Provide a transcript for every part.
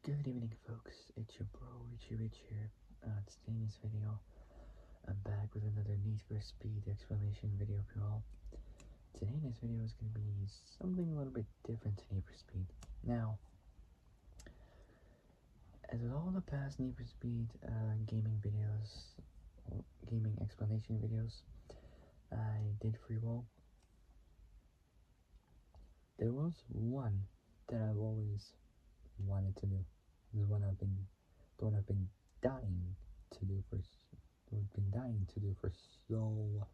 Good evening, folks. It's your bro, Rich here. Today in this video, I'm back with another Need for Speed explanation video for you all. Today in this video is going to be something a little bit different to Need for Speed. Now, as with all the past Need for Speed gaming videos, gaming explanation videos I did for you all, there was one that I've always wanted to do. The one I've been dying to do for so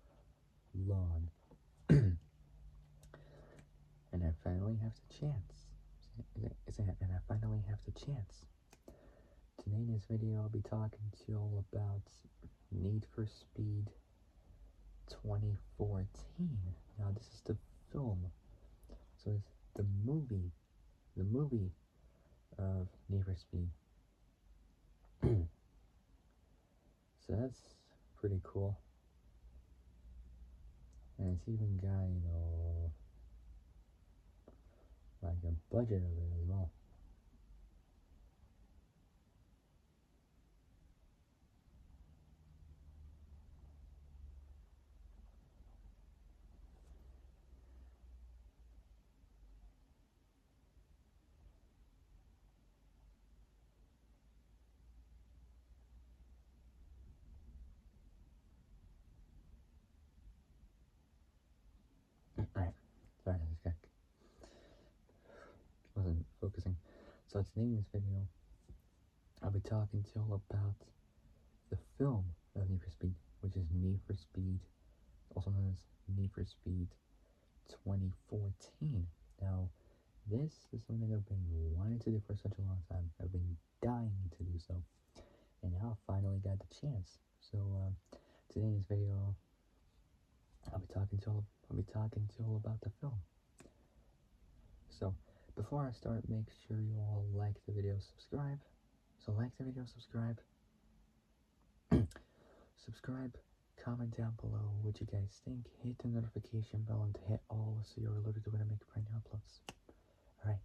long. And I finally have the chance. And I finally have the chance. Today in this video, I'll be talking to you all about Need for Speed 2014. Now, this is the film. So it's the movie of Need for Speed. So that's pretty cool. And it's even got, like a budget of it as well. Alright, sorry, I just wasn't focusing. So today in this video, I'll be talking to you all about the film of Need for Speed, which is Need for Speed, also known as Need for Speed 2014. Now, this is something I've been wanting to do for such a long time. I've been dying to do so, and now I finally got the chance. So today in this video, I'll be talking to you all about the film. So before I start, make sure you all like the video, subscribe. So like the video, subscribe. Subscribe, comment down below what you guys think. Hit the notification bell and hit all so you're alerted when I make brand new uploads. Alright.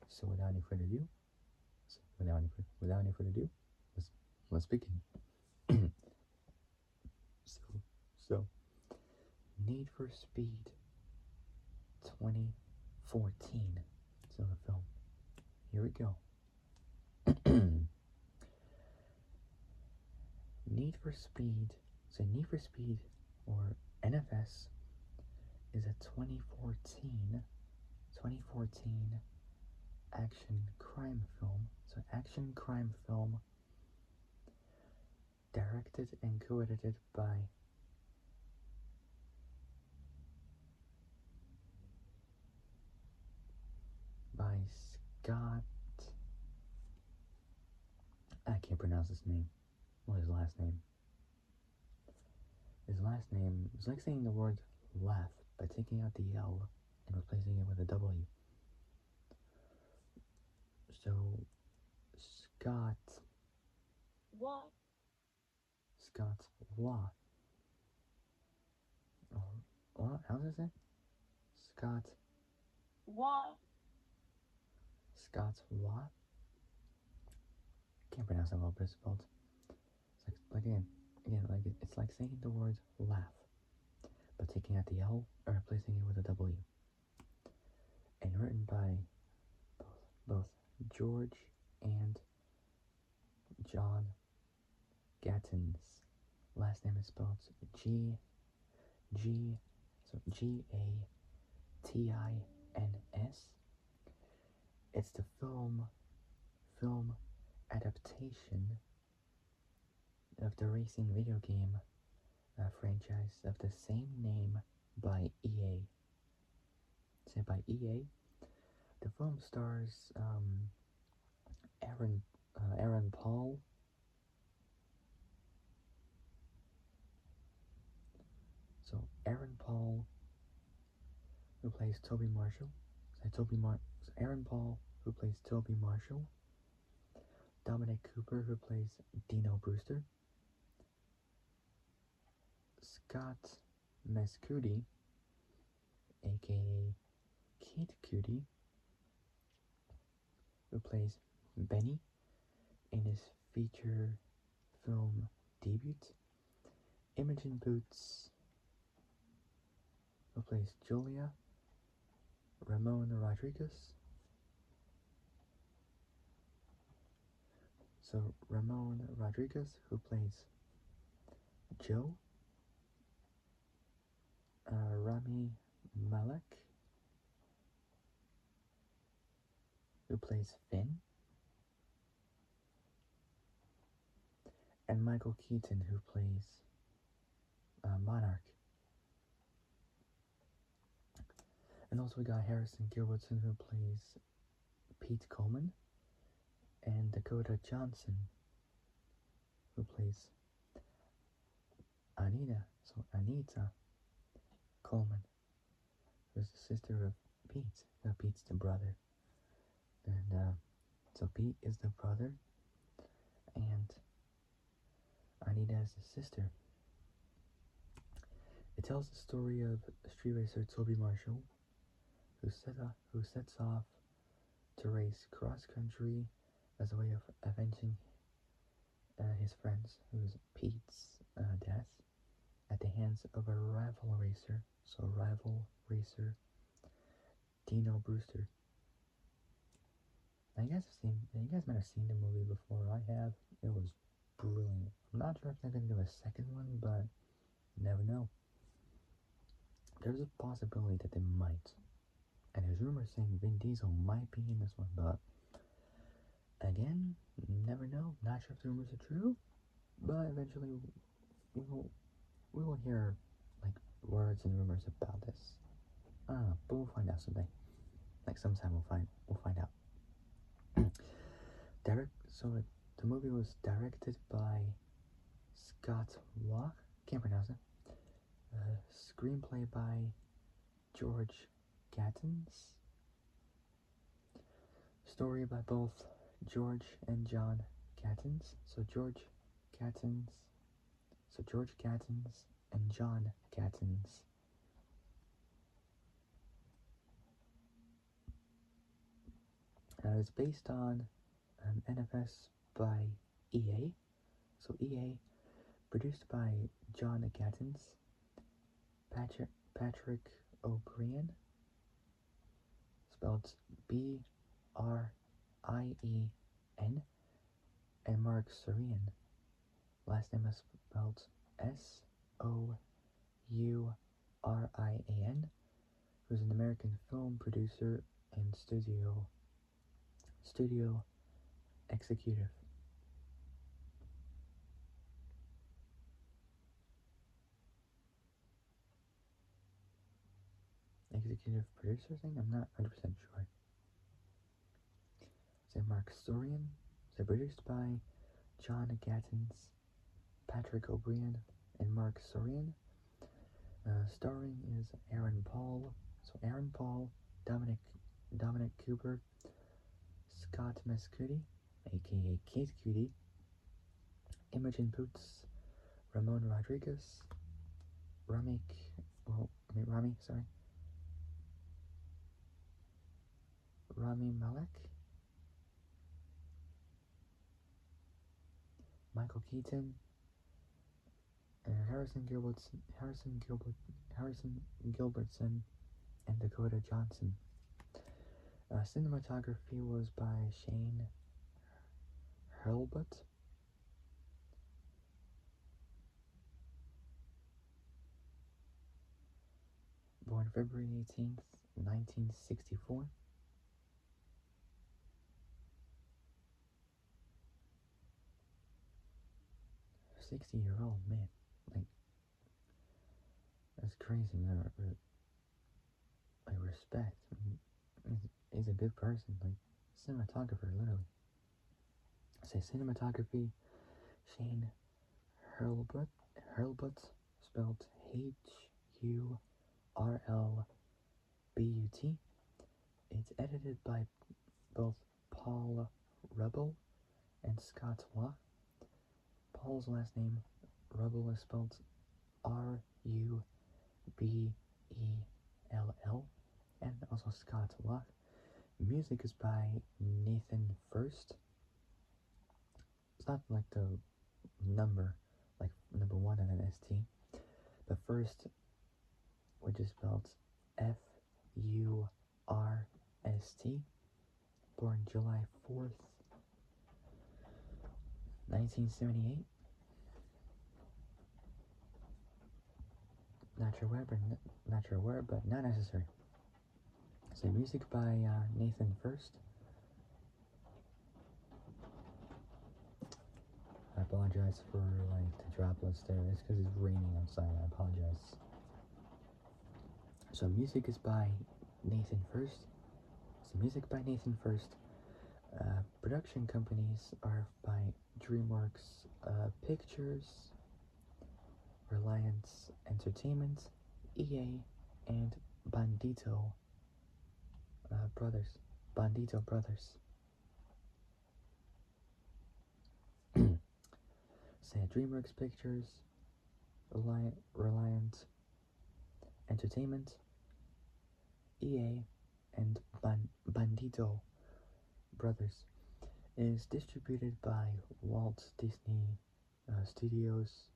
So without any further ado, let's begin. So Need for Speed 2014. So the film. Here we go. Need for Speed, so Need for Speed, or NFS, is a 2014 action crime film. So action crime film directed and co-edited by Scott. I can't pronounce his name. What is his last name? His last name is like saying the word laugh by taking out the L and replacing it with a W. So, Scott. What? Scott Watt. Oh, what? How does it say? Scott. What? Scott Watt? Can't pronounce that well, but it's spelled. It's like it's like saying the word laugh, but taking out the L and replacing it with a W. And written by both George and John Gatins. Last name is spelled G-A-T-I-N-S. It's the film adaptation of the racing video game franchise of the same name by EA. Say by EA. The film stars Aaron Paul, so Aaron Paul, who plays Toby Marshall. Aaron Paul, who plays Toby Marshall. Dominic Cooper, who plays Dino Brewster. Scott Mescudi, A.K.A. Kid Cudi, plays Benny in his feature film debut. Imogen Poots, who plays Julia. Ramon Rodriguez. So Ramon Rodriguez, who plays Joe. Rami Malek, who plays Finn. And Michael Keaton, who plays Monarch. And also we got Harrison Gilbertson, who plays Pete Coleman. And Dakota Johnson, who plays Anita Coleman, who's the sister of Pete. Pete's the brother. And so Pete is the brother, and Anita is the sister. It tells the story of street racer Toby Marshall, who sets off to race cross country as a way of avenging his friends, who's Pete's death, at the hands of a rival racer. So rival racer Dino Brewster. Now you guys might have seen the movie before. I have. It was brilliant. I'm not sure if they're gonna do a second one, but you never know. There's a possibility that they might. And there's rumors saying Vin Diesel might be in this one, but again, never know. Not sure if the rumors are true, but eventually we will hear like words and rumors about this. I don't know, but we'll find out someday. Like sometime we'll find out. So the movie was directed by Scott Waugh, can't pronounce it. Screenplay by George Gattens. Story by both George and John Gattens. So George Gattens and John Gattens. It's based on NFS by EA. So EA, produced by John Gattens, Patrick O'Brien, spelled B-R-I-E-N, and Mark Sorian. Last name is spelled S-O-U-R-I-A-N, who's an American film producer and studio executive. Executive producer thing? I'm not 100% sure. Say Mark Sorian. Say produced by John Gattens, Patrick O'Brien, and Mark Sorian. Starring is Aaron Paul. So Aaron Paul, Dominic Cooper, Scott Mescudi, A.K.A. Kate Cudi, Imogen Poots, Ramon Rodriguez, Rami, Rami Malek, Michael Keaton, and Harrison Gilbertson, and Dakota Johnson. Cinematography was by Shane Hurlbut. Born February 18th, 1964. 60-year-old man. Like, that's crazy, man. Like, respect. I mean, he's a good person. Like, cinematographer, literally. Say cinematography, Shane Hurlbut, spelled Hurlbut. It's edited by both Paul Rebel and Scott Waugh. Paul's last name, Rebel, is spelled Rubell, and also Scott Waugh, music is by Nathan First. It's not like the number, like number one and an ST. But First, which is spelled Furst, born July 4th, 1978. Not sure where, but not necessary. So music by Nathan First. I apologize for like the droplets there. It's because it's raining outside. I apologize. So music is by Nathan First. Production companies are by DreamWorks Pictures, Reliance Entertainment, EA, and Bandito Brothers. Bandito Brothers. Say DreamWorks Pictures, Reliant Entertainment, EA, and Bandito Brothers. It is distributed by Walt Disney Studios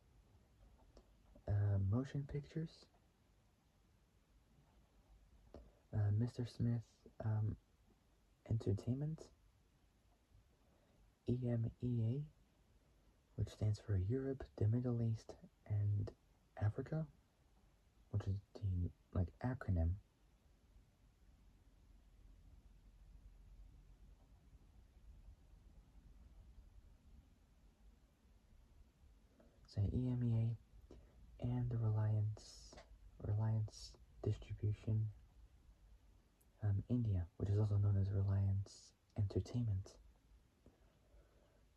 Motion Pictures, Mr. Smith Entertainment, EMEA, which stands for Europe, the Middle East, and Africa, which is the like acronym. Say EMEA and the Reliance Distribution India, which is also known as Reliance Entertainment.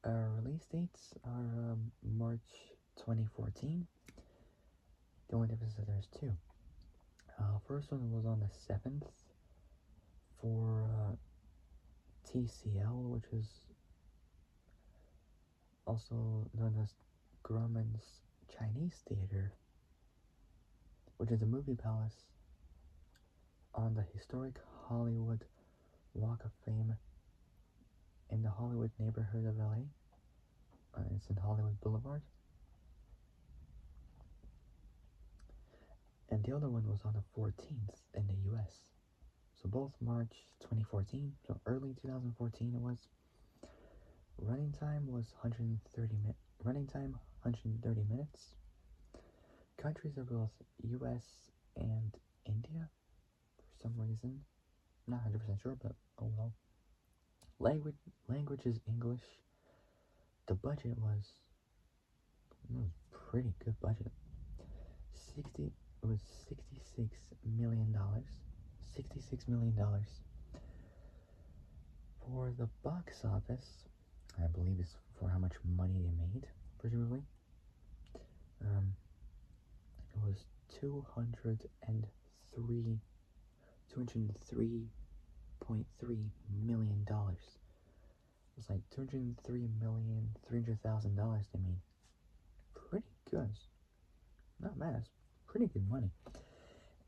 Release dates are March 2014. The only difference is there's two. First one was on the 7th for TCL, which is also known as Grauman's Chinese Theater, which is a movie palace on the historic Hollywood Walk of Fame in the Hollywood neighborhood of LA. It's in Hollywood Boulevard. And the other one was on the 14th in the US. So both March 2014, so early 2014 it was. Running time was 130 minutes. Countries are both US and India for some reason. Not 100% sure, but oh well. Language is English. The budget was pretty good budget. It was $66 million. $66 million. For the box office, I believe it's for how much money they made, presumably. It was $203.3 million. It was like $203,300,000 they made. Pretty good. Not bad. It's pretty good money.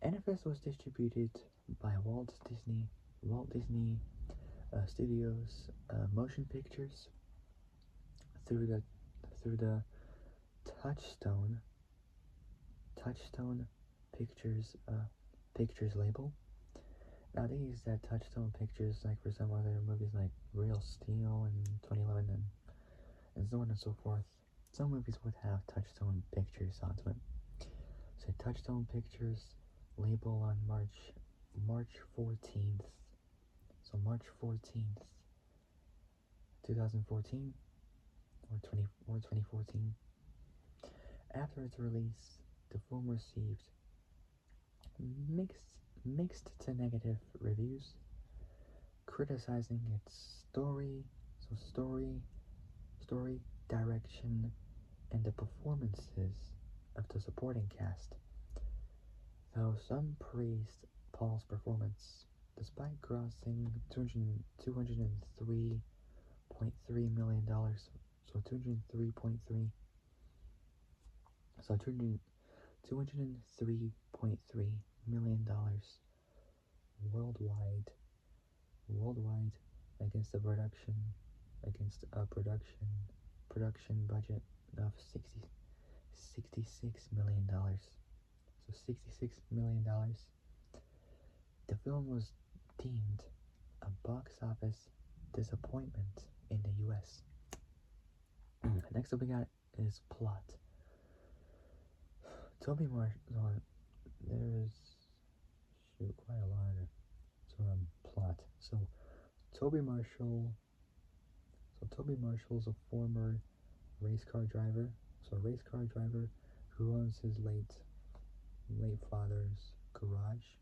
NFS was distributed by Walt Disney Studios Motion Pictures through the Touchstone Pictures label. Now they use that Touchstone Pictures like for some other movies like Real Steel and 2011 and so on and so forth. Some movies would have Touchstone Pictures onto it. So Touchstone Pictures label on March 14th. So March 14th, 2014 or 2014. After its release, the film received mixed to negative reviews, criticizing its story, direction, and the performances of the supporting cast. Though some praised Paul's performance, despite grossing $203.3 million, so $203.3 million worldwide. worldwide against a production budget of $66 million. So $66 million. The film was deemed a box office disappointment in the U.S. Next up we got is plot. Toby Marshall. There's quite a lot of plot. Toby Marshall. So Toby Marshall's a former race car driver. So a race car driver who owns his late father's garage,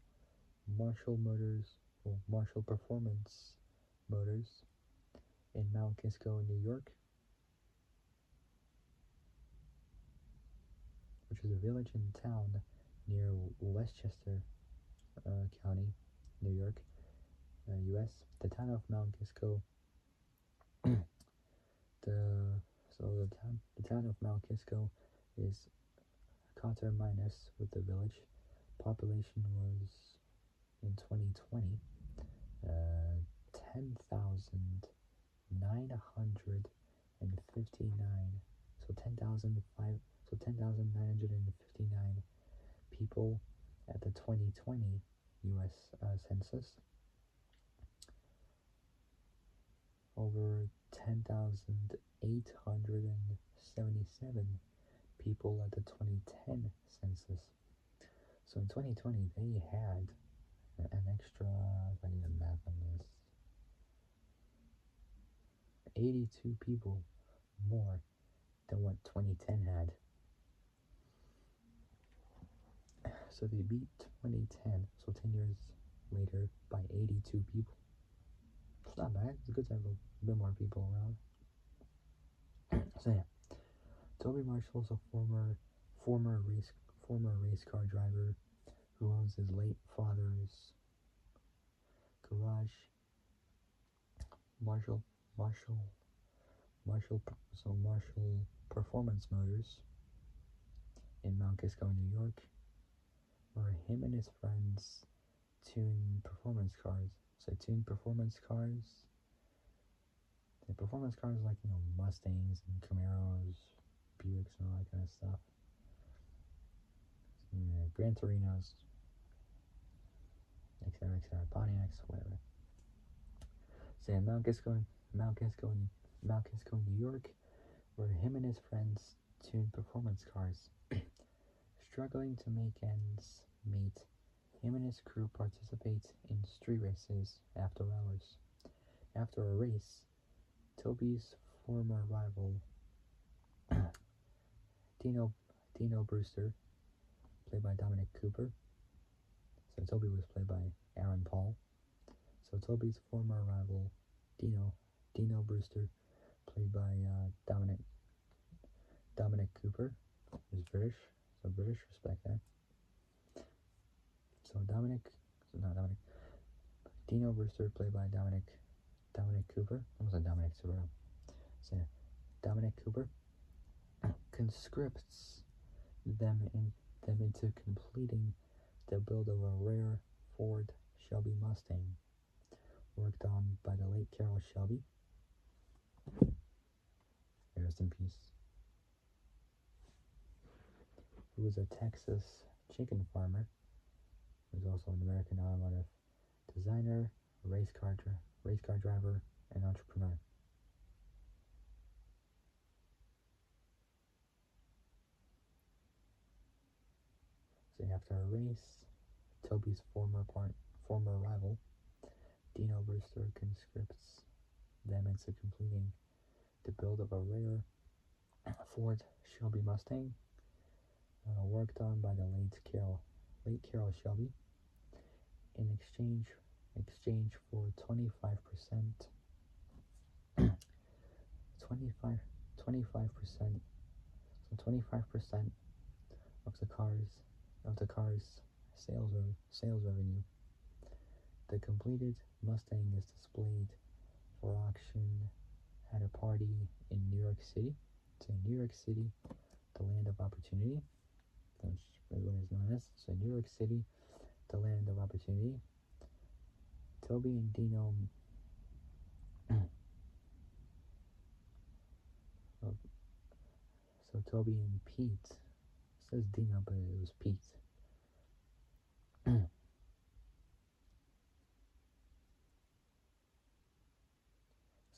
Marshall Motors, or Marshall Performance Motors, in Mount Kisco, New York, which is a village and town near Westchester County, New York, U.S. The town of Mount Kisco, the town of Mount Kisco is coterminous with the village. Population was in 2020 10,959. So 10,959 people at the 2020 U.S. Census. Over 10,877 people at the 2010 census. So in 2020, they had an extra, if I do the math on this, 82 people more than what 2010 had. So they beat 2010, so 10 years later, by 82 people. It's not bad. It's good to have a bit more people around. So yeah, Toby Marshall's a former race car driver who owns his late father's garage, Marshall Performance Motors, in Mount Kisco, New York, where him and his friends tune performance cars. So tune performance cars. The performance cars like Mustangs and Camaros, Buicks, and all that kind of stuff. Gran Torinos, etc., Pontiacs, whatever. So yeah, Mount Kisco, New York, where him and his friends tune performance cars. Struggling to make ends meet, him and his crew participate in street races after hours. After a race, Toby's former rival, Dino Brewster, played by Dominic Cooper. So Toby was played by Aaron Paul. So Toby's former rival, Dino Brewster, played by Dominic Cooper, is British. So British respect there. So Dino Brewster, played by Dominic Cooper. Almost like Dominic Toretto. So yeah, Dominic Cooper conscripts them into completing the build of a rare Ford Shelby Mustang, worked on by the late Carroll Shelby. Rest in peace. Who was a Texas chicken farmer. He was also an American automotive designer, race car driver, and entrepreneur. So after a race, Toby's former rival, Dino Brewster, conscripts them into completing the build of a rare Ford Shelby Mustang, worked on by the late Carroll Shelby, in exchange for 25% of the car's sales revenue. The completed Mustang is displayed for auction at a party in New York City. So in New York City, the land of opportunity, which is what is known as. So New York City, the land of opportunity. Toby and Dino So Toby and Pete. It says Dino, but it was Pete.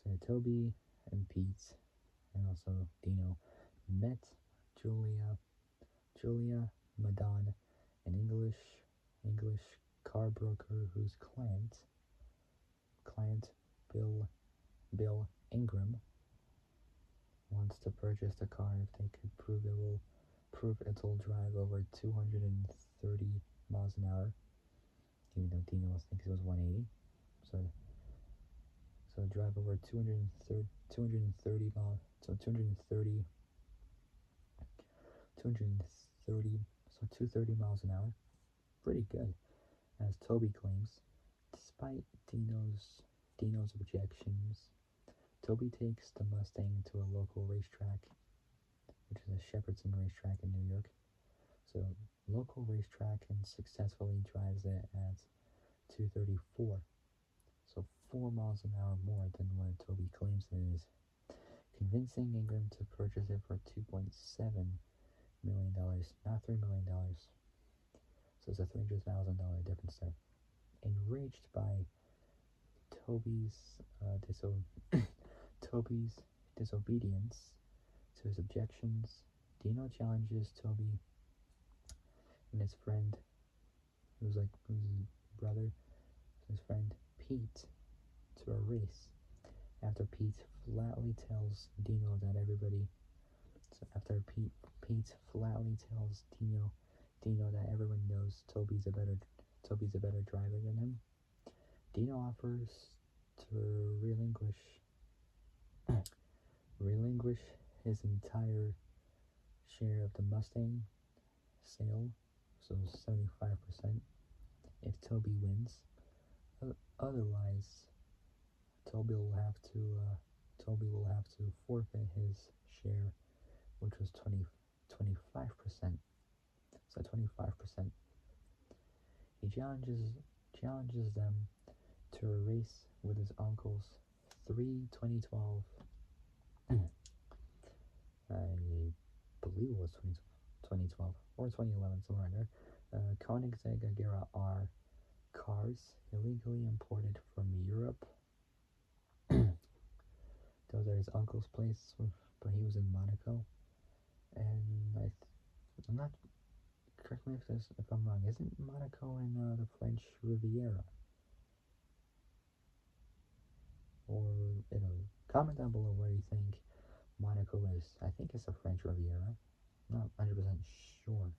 So Toby and Pete, and also Dino, met Julia Madon, an English car broker whose client Bill Ingram wants to purchase the car if they could prove it'll drive over 230 miles an hour, even though Dino thinks it was 180. So drive over 230 miles, so 230, so 230 miles an hour. Pretty good, as Toby claims. Despite Dino's objections, Toby takes the Mustang to a local racetrack, which is a Shepherdson racetrack in New York. So local racetrack, and successfully drives it at 234. So 4 miles an hour more than what Toby claims it is, convincing Ingram to purchase it for $2.7 million, not $3 million. So it's a $300,000 difference there. Enraged by Toby's Toby's disobedience to his objections, Dino challenges Toby and his friend, who's his brother, his friend Pete, to a race. After Pete flatly tells Dino that everybody, so after Pete flatly tells Dino that everyone knows Toby's a better driver than him, Dino offers to relinquish his entire share of the Mustang sale, so 75%, if Toby wins. Otherwise, Toby will have to forfeit his share, which was 25%. So 25%. He challenges them to a race with his uncle's 2012. I believe it was 2012 or 2011, somewhere in there. Koenigsegg Agera R cars illegally imported from Europe. Those are his uncle's place, but he was in Monaco, and I'm not. Correct me if I'm wrong. Isn't Monaco in the French Riviera or Italy? Comment down below where you think Monaco is. I think it's the French Riviera. I'm not 100% sure,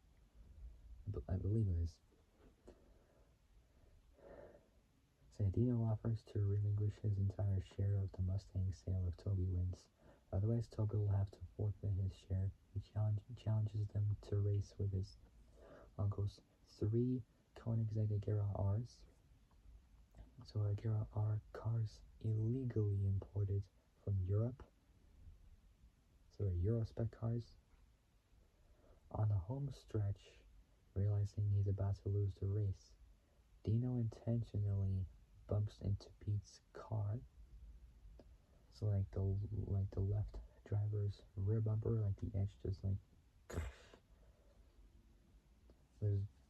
but I believe it is. Dino offers to relinquish his entire share of the Mustang sale if Toby wins. Otherwise, Toby will have to forfeit his share. He challenges them to race with his uncle's 3 Koenigsegg Agera Rs. So Agera R cars illegally imported from Europe. So they're Eurospec cars. On the home stretch, realizing he's about to lose the race, Dino intentionally bumps into Pete's car. So the left driver's rear bumper, like the edge just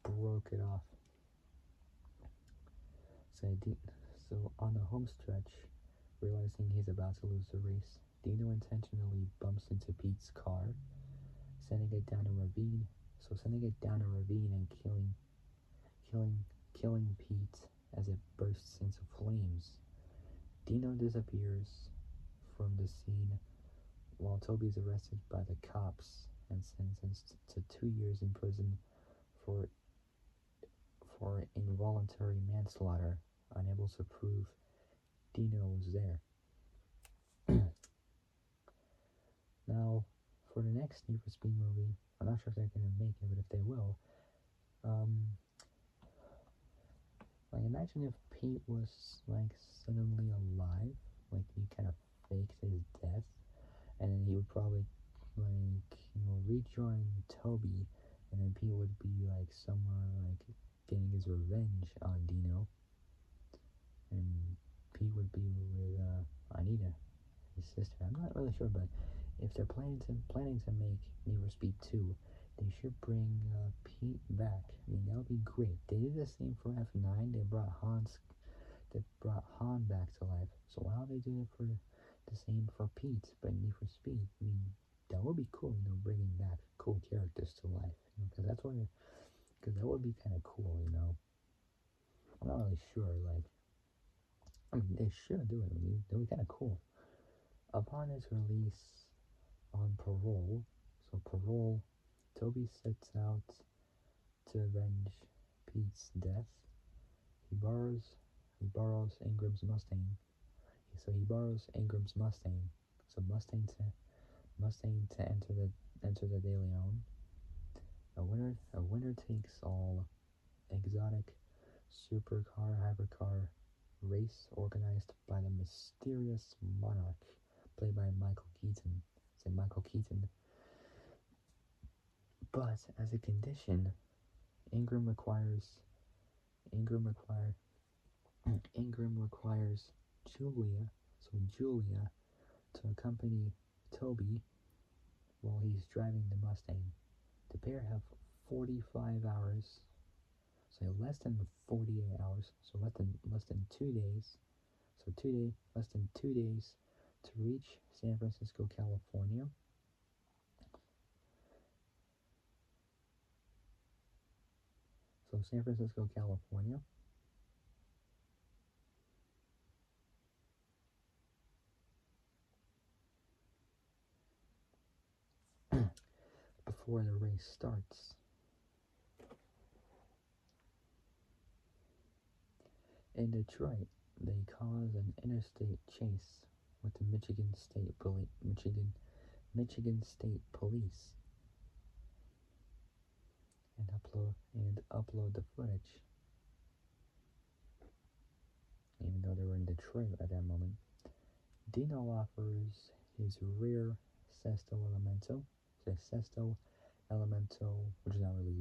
broke it off. So on the home stretch, realizing he's about to lose the race, Dino intentionally bumps into Pete's car, sending it down a ravine. So sending it down a ravine and killing Pete as it bursts into flames. Dino disappears from the scene while Toby is arrested by the cops and sentenced to 2 years in prison for involuntary manslaughter, unable to prove Dino was there. Now, for the next Need for Speed movie, I'm not sure if they're gonna make it, but if they will, imagine if Pete was suddenly alive, he kind of faked his death, and then he would probably rejoin Toby, and then Pete would be somewhere getting his revenge on Dino, and Pete would be with Anita, his sister. I'm not really sure, but if they're planning to make Need for Speed 2, they should bring Pete back. I mean, that would be great. They did the same for F9. They brought Han back to life. So why don't they do it for the same for Pete, but Need for Speed? I mean, that would be cool. Bringing back cool characters to life. Because that would be kind of cool. I'm not really sure. Like, I mean, they should do it. I mean, that would be kind of cool. Upon its release on parole, Toby sets out to avenge Pete's death. He borrows Ingram's Mustang. So he borrows Ingram's Mustang. So Mustang to enter the De Leon. A winner takes all exotic supercar hypercar race organized by the mysterious Monarch, played by Michael Keaton. But as a condition, Ingram requires Ingram require Ingram requires Julia to accompany Toby while he's driving the Mustang. The pair have 45 hours, so less than 48 hours, so less than 2 days. Less than 2 days to reach San Francisco, California. So San Francisco, California. Before the race starts. In Detroit, they cause an interstate chase with the Michigan State Police and upload the footage. Even though they were in Detroit at that moment, Dino offers his rear Sesto Elemento, which is not really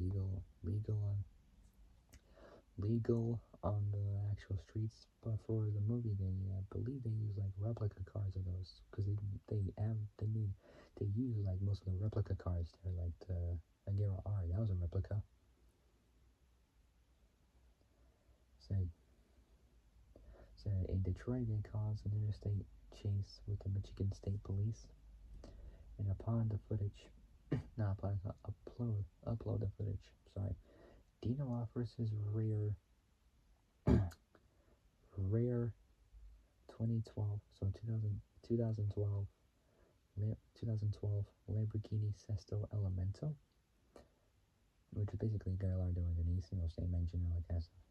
legal on the actual streets, but for the movie, they believe they use like replica cars of those because they use like most of the replica cars there, like the A.K.A. R. That was a replica. So, in Detroit, they cause an interstate chase with the Michigan State Police, and upon the footage, not upon upload the footage. Sorry, Dino offers his rare 2012, so 2012 Lamborghini Sesto Elemento, which is basically got a Gallardo underneath, same engine and all that kind of stuff,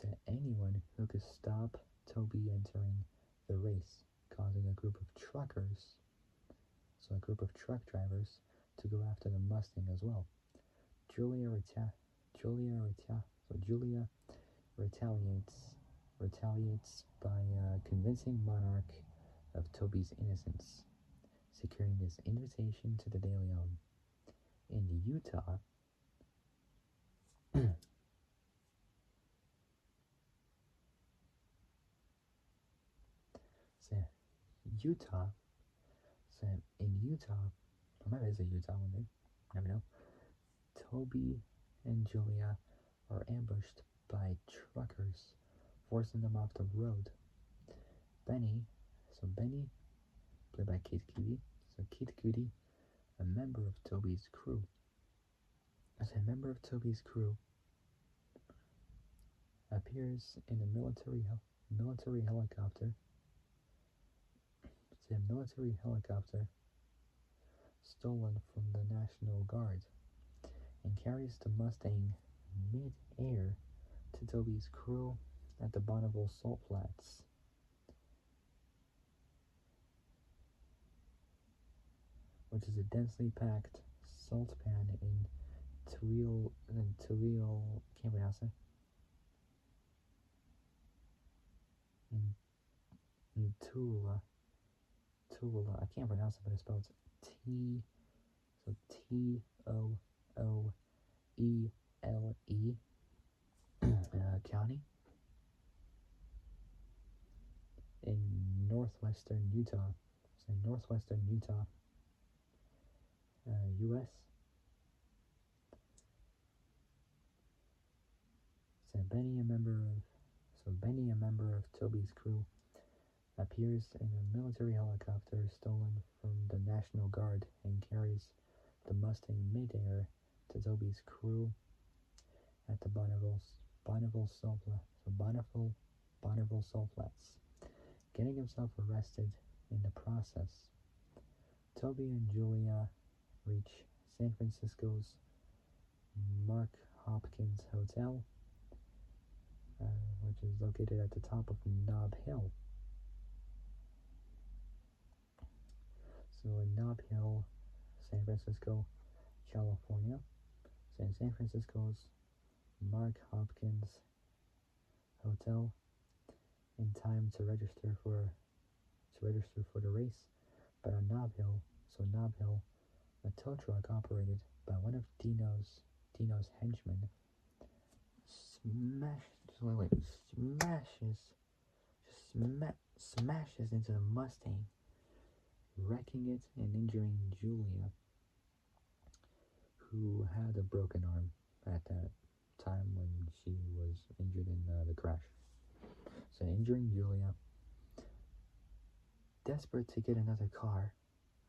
to anyone who could stop Toby entering the race, causing a group of truck drivers to go after the Mustang as well. Julia retaliates by convincing Monarch of Toby's innocence, securing his invitation to the De Leon. In Utah, so Utah, in Utah, I might visit Utah one day, never know. Toby and Julia are ambushed by truckers, forcing them off the road. Benny, played by Keith Cudi, a member of Toby's crew. As a member of Toby's crew, appears in a military helicopter. It's a military helicopter stolen from the National Guard and carries the Mustang mid-air to Toby's crew at the Bonneville Salt Flats. Which is a densely packed salt pan in Tooele, can't pronounce it. In Tooele, I can't pronounce it, but it's spelled Toole, County in northwestern Utah. U.S. Benny, a member of Toby's crew, appears in a military helicopter stolen from the National Guard and carries the Mustang midair to Toby's crew at the Bonneville Salt Flats, getting himself arrested in the process. Toby and Julia reach San Francisco's Mark Hopkins Hotel, which is located at the top of Nob Hill. So in Nob Hill, San Francisco, California. So in San Francisco's Mark Hopkins Hotel, in time to register for the race. But on Nob Hill, a tow truck operated by one of Dino's henchmen smashes into the Mustang, wrecking it and injuring Julia, who had a broken arm at that time when she was injured in the crash. So injuring Julia, desperate to get another car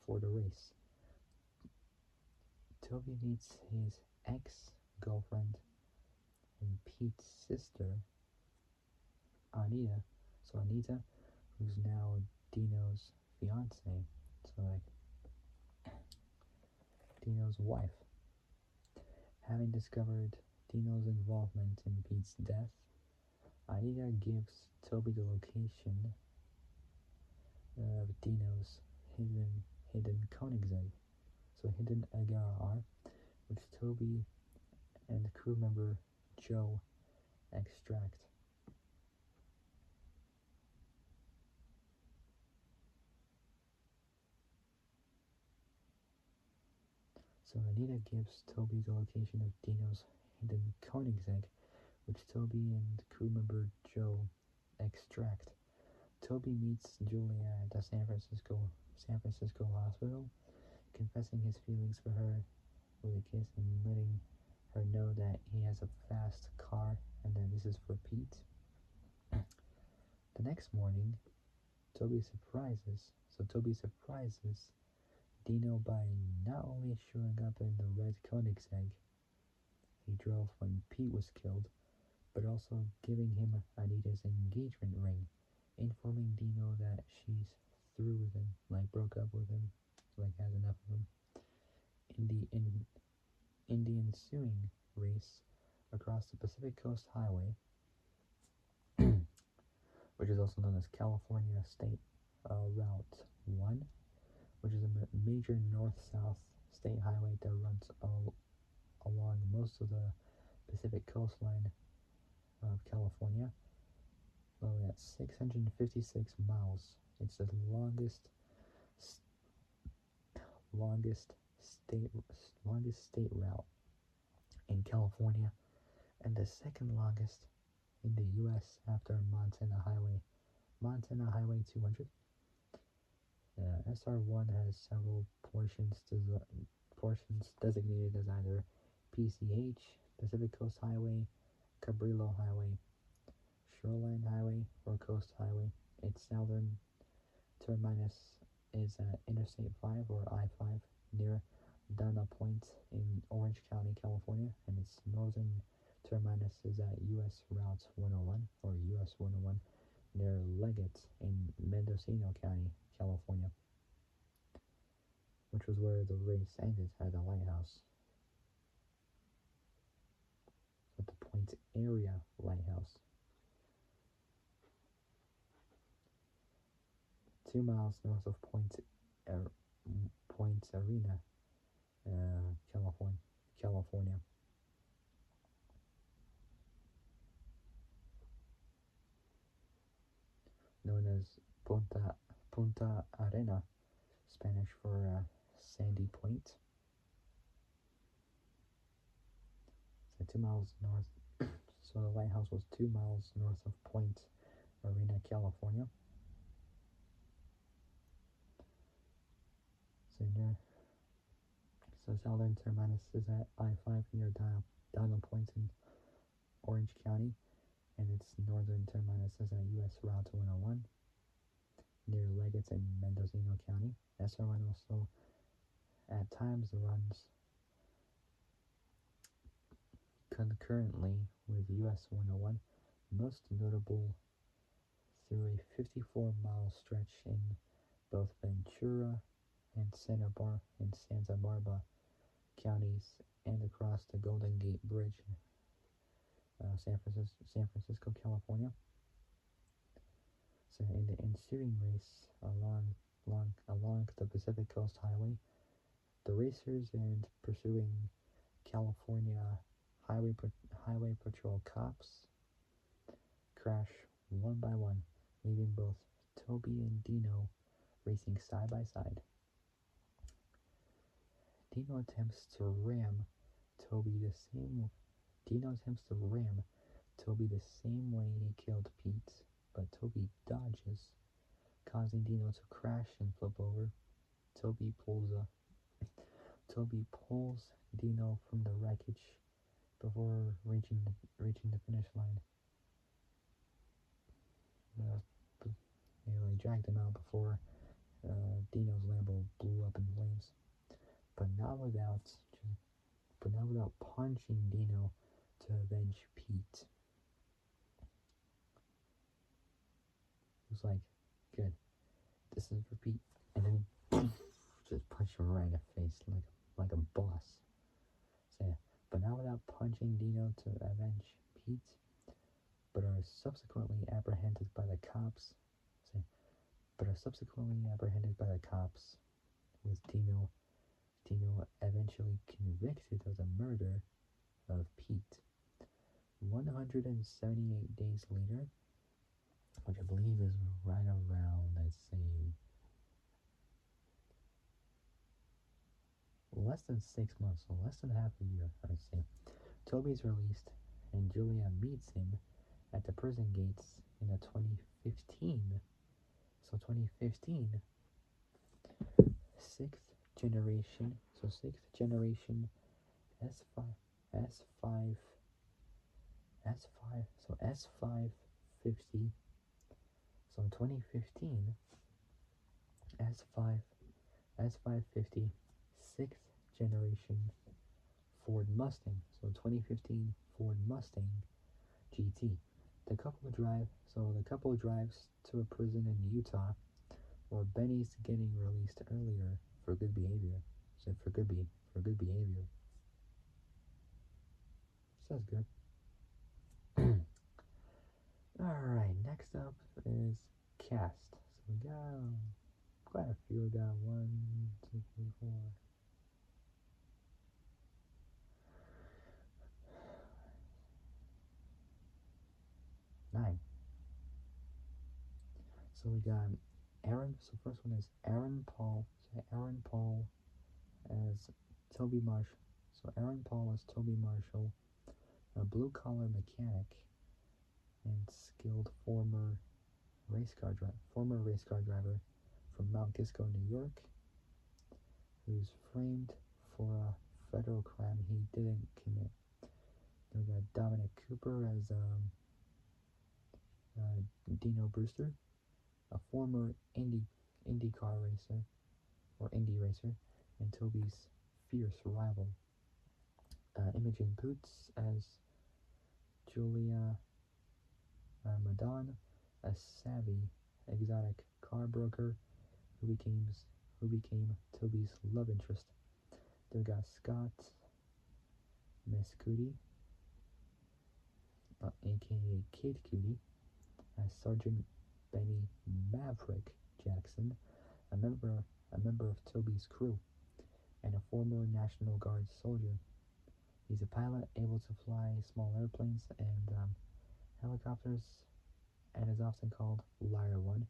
for the race, Toby meets his ex-girlfriend and Pete's sister, Anita. So Anita, who's now Dino's fiance, so like Dino's wife. Having discovered Dino's involvement in Pete's death, Anita gives Toby the location of Dino's hidden Koenigsegg, so hidden A.K.A, which Toby and crew member Joe extract. So Anita gives Toby the location of Dino's hidden Koenigsegg, which Toby and crew member Joe extract. Toby meets Julia at the San Francisco hospital, confessing his feelings for her with a kiss and letting her know that he has a fast car and that this is for Pete. The next morning, Toby surprises Dino by not only showing up in the red Koenigsegg he drove when Pete was killed, but also giving him Anita's engagement ring, informing Dino that she's through with him, like broke up with him, like has enough of him. In the ensuing race across the Pacific Coast Highway, which is also known as California State Route 1, which is a major north-south state highway that runs along most of the Pacific coastline of California, at 656 miles. It's the longest state route in California, and the second longest in the U.S. after Montana Highway 200. SR1 has several portions designated as either PCH, Pacific Coast Highway, Cabrillo Highway, Shoreline Highway, or Coast Highway. Its southern terminus is at Interstate 5 or I-5 near Dana Point in Orange County, California, and its northern terminus is at US Route 101 or US 101 near Leggett in Mendocino County, California, which was where the race ended at the lighthouse, at the Point Area Lighthouse. 2 miles north of Point Arena, California. Known as Punta Arena, Spanish for Sandy Point. So 2 miles north. So the lighthouse was 2 miles north of Point Arena, California. So So southern terminus is at I-5 near Dial Point in Orange County, and its northern terminus is at US Route 101 near Leggett in Mendocino County. SR1 also at times runs concurrently with US 101, most notable through a 54-mile stretch in both Ventura and Santa Barbara counties and across the Golden Gate Bridge, San Francisco, California. So in the ensuing race along the Pacific Coast Highway, the racers and pursuing California Highway Patrol cops crash one by one, leaving both Toby and Dino racing side by side. Dino attempts to ram Toby the same Dino attempts to ram Toby the same way he killed Pete, but Toby dodges, causing Dino to crash and flip over. Toby pulls a Toby pulls Dino from the wreckage before reaching the finish line. They dragged him out before Dino's Lambo blew up in flames, but not without punching Dino to avenge Pete. It was like, good, this is for Pete, and then just punched him right in the face like a boss. So yeah, but not without punching Dino to avenge Pete, but are subsequently apprehended by the cops. So, with Dino eventually convicted of the murder of Pete. 178 days later, which I believe is right around, let's say, less than 6 months, so less than half a year, I'd say, Toby's released, and Julia meets him at the prison gates in a 2015. So 2015, sixth generation S5, S5, S5, so S550. So in 2015, S5, S550, sixth generation Ford Mustang. So 2015 Ford Mustang GT. The couple drives to a prison in Utah where Benny's getting released earlier for good behavior. So for good behavior. Sounds good. Alright, next up is cast. So we got quite a few. We got 1, 2, 3, 4. 9. So we got Aaron. So first one is Aaron Paul. So Aaron Paul as Toby Marshall. So Aaron Paul as Toby Marshall, a blue-collar mechanic and skilled former race car driver from Mount Kisco, New York, who's framed for a federal crime he didn't commit. Then we got Dominic Cooper as Dino Brewster, a former IndyCar racer or Indy racer, and Toby's fierce rival. Imogen Poots as Julia Madon, a savvy exotic car broker who became Toby's love interest. Then we got Scott Mescudi, A.K.A. Kid Cudi, as Sergeant Benny Maverick Jackson, a member of Toby's crew, and a former National Guard soldier. He's a pilot able to fly small airplanes and helicopters, and is often called Liar One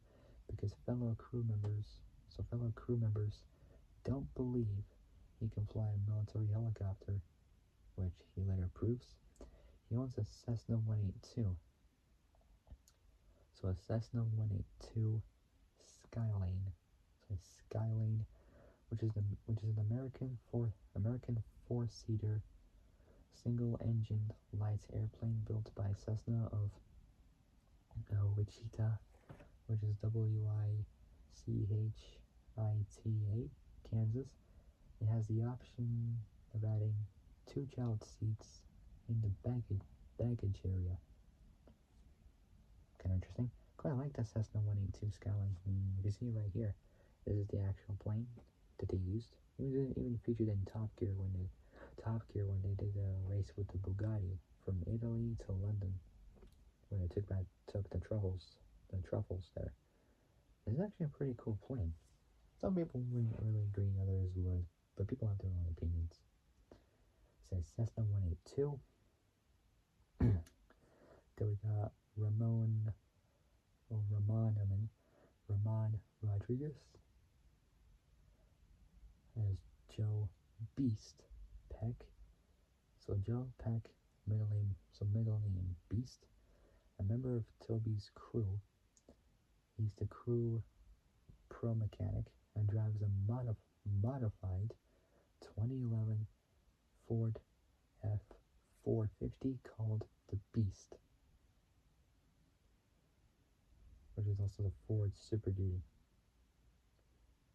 because fellow crew members don't believe he can fly a military helicopter, which he later proves. He owns a Cessna 182. So a Cessna 182 Skylane. So Skylane which is an American four-seater single-engine light airplane built by Cessna of Wichita, which is Wichita, Kansas. It has the option of adding two child seats in the baggage area. Kind of interesting. Quite like the Cessna 182 Skyline. You can see it right here. This is the actual plane that they used. It was even featured in Top Gear when they did a race with the Bugatti from Italy to London, where they took the truffles there. It's actually a pretty cool plane. Some people wouldn't really agree, others would, but people have their own opinions. It says Cessna 182. Then we got Ramon Rodriguez as Joe Beast Peck. So Joe Peck, middle name Beast, a member of Toby's crew. He's the crew pro mechanic and drives a modified 2011 Ford F450 called the Beast, which is also the Ford Super Duty,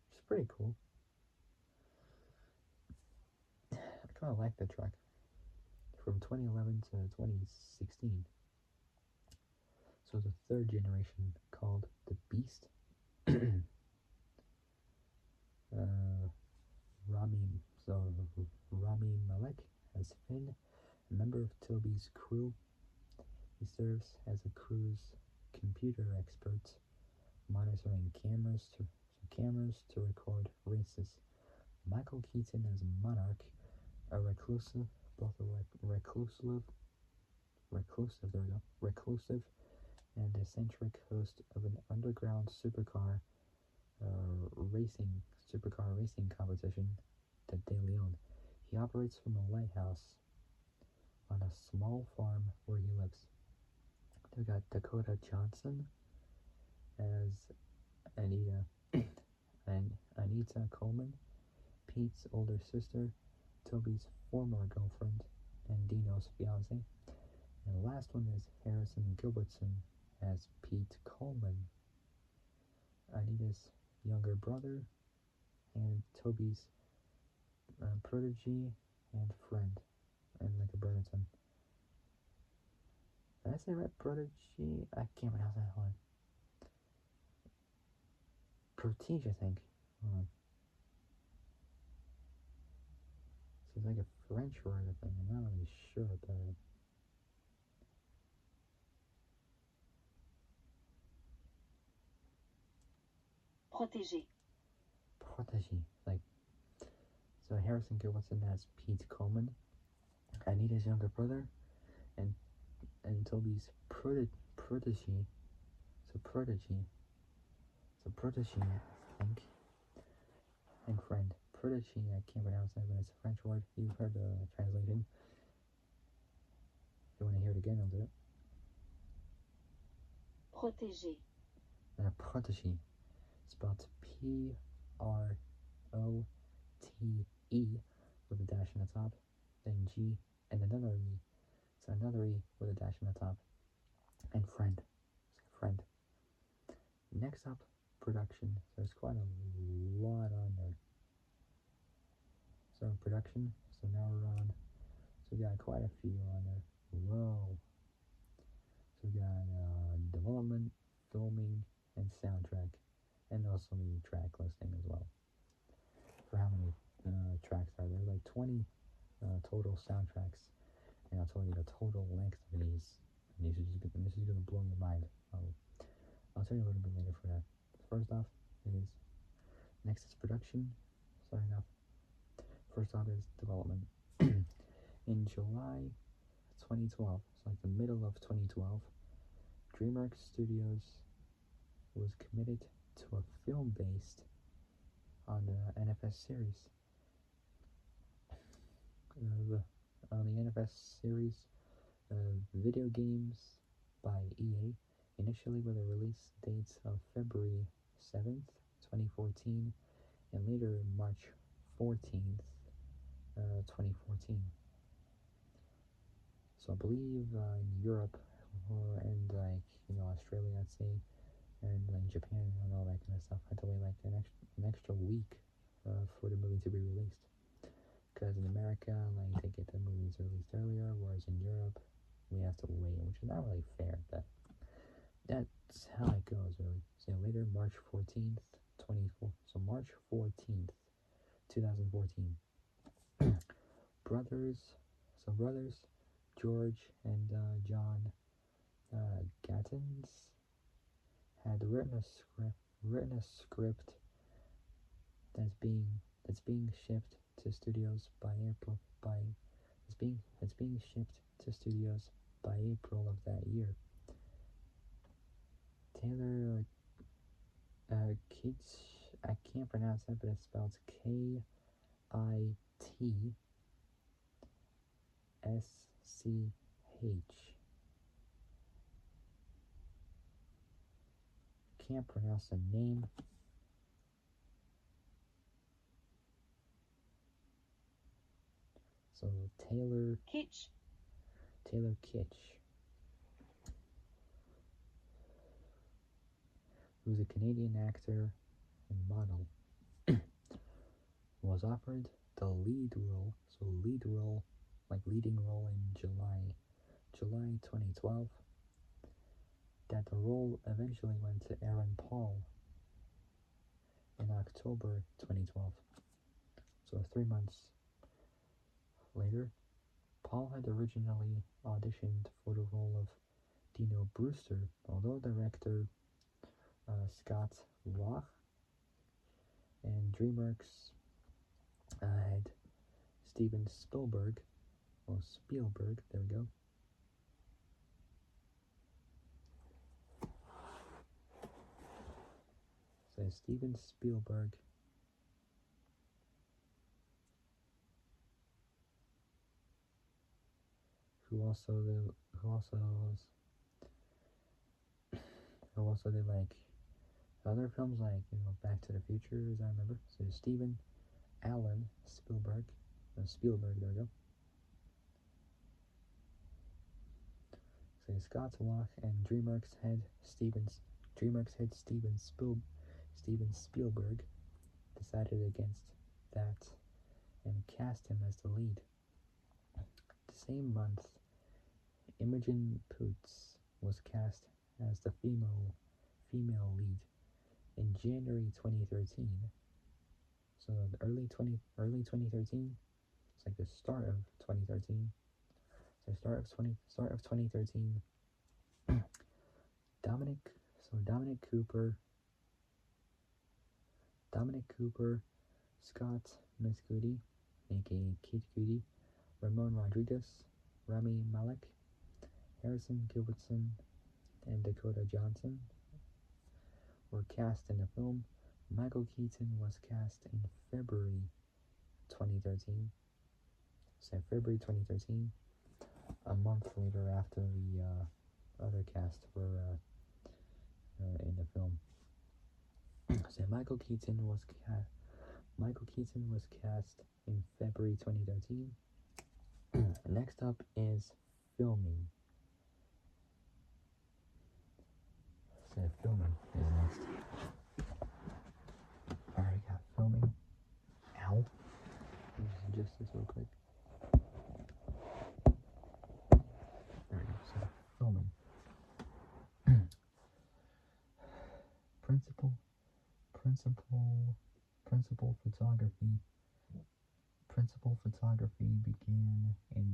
which is pretty cool. I kind of like the truck. From 2011 to 2016. So the third generation called the Beast. Rami, so Rami Malek as Finn, a member of Toby's crew. He serves as a crew's computer expert, monitoring cameras to record races. Michael Keaton as Monarch, a reclusive, both a reclusive and eccentric host of an underground racing competition, the De Leon. He operates from a lighthouse on a small farm where he lives. We got Dakota Johnson as Anita and Anita Coleman, Pete's older sister, Toby's former girlfriend, and Dino's fiance. And the last one is Harrison Gilbertson as Pete Coleman, Anita's younger brother, and Toby's protege and friend, and like a Burton. Did I say right? Protege? I can't pronounce that one. Protege, I think. So it's like a French word, I think. I'm not really sure, but Protégé. protege. Like, so Harrison Gilbertson as Pete Coleman, Anita's younger brother, and Toby's protege. So protege, I think, and friend. Protege, I can't pronounce that, but it's a French word. You've heard the translation. If you want to hear it again, I'll do it. Protégé. Protege, spelled P-R-O-T-E with a dash in the top, then G and another E. So another E with a dash in the top, and friend. So friend. Next up, production. So there's quite a lot on there. So production. So now we're on. So we got quite a few on there. Whoa. So we got development, filming, and soundtrack, and also the track listing as well. For how many tracks are there? Like 20 total soundtracks, and I'll tell you the total length of these. And this is gonna blow your mind. I'll tell you a little bit later for that. First off is next is production. Starting off, first off is development. In July 2012, so like the middle of 2012, DreamWorks Studios was committed to a film based on the NFS series. On the NFS series, video games by EA, initially with a release dates of February 7th, 2014, and later March 14th, 2014. So I believe in Europe and like Australia, I'd say, and like Japan and all that kind of stuff, had to wait like an extra week for the movie to be released. Because in America, like they get the movies released earlier, whereas in Europe, we have to wait, which is not really fair. But that's how it goes, really. So later, March 14th, 24. So March 14th, 2014. brothers, brothers, George and John Gattens had written a script that's being that's being shipped to studios by April by that's being shipped to studios by April of that year. Taylor Kitsch, I can't pronounce that, but it's spelled Kitsch. Can't pronounce the name. So Kitsch, Taylor Kitsch, who's a Canadian actor and model, was offered the lead role, like leading role in July 2012. That the role eventually went to Aaron Paul in October 2012. So 3 months later, Paul had originally auditioned for the role of Dino Brewster, although director Scott Roth and DreamWorks had Steven Spielberg, there we go. So Steven Spielberg who also did like other films like Back to the Future, as I remember. So Steven Allen Spielberg, there we go. So Scott Walk and DreamWorks head Steven Spielberg decided against that and cast him as the lead. The same month, Imogen Poots was cast as the female lead in January 2013. So early 2013. It's like the start of 2013. So start of 2013. Dominic Cooper, Scott Mescudi, A.K.A. Kid Cudi, Ramon Rodriguez, Rami Malek, Harrison Gilbertson, and Dakota Johnson were cast in the film. Michael Keaton was cast in February 2013. So February 2013, a month later after the other cast were in the film. So Michael Keaton was cast in February 2013. Next up is filming. So filming is next. Alright, got filming. Ow. Just this real quick. There we go. So filming. Principal photography began in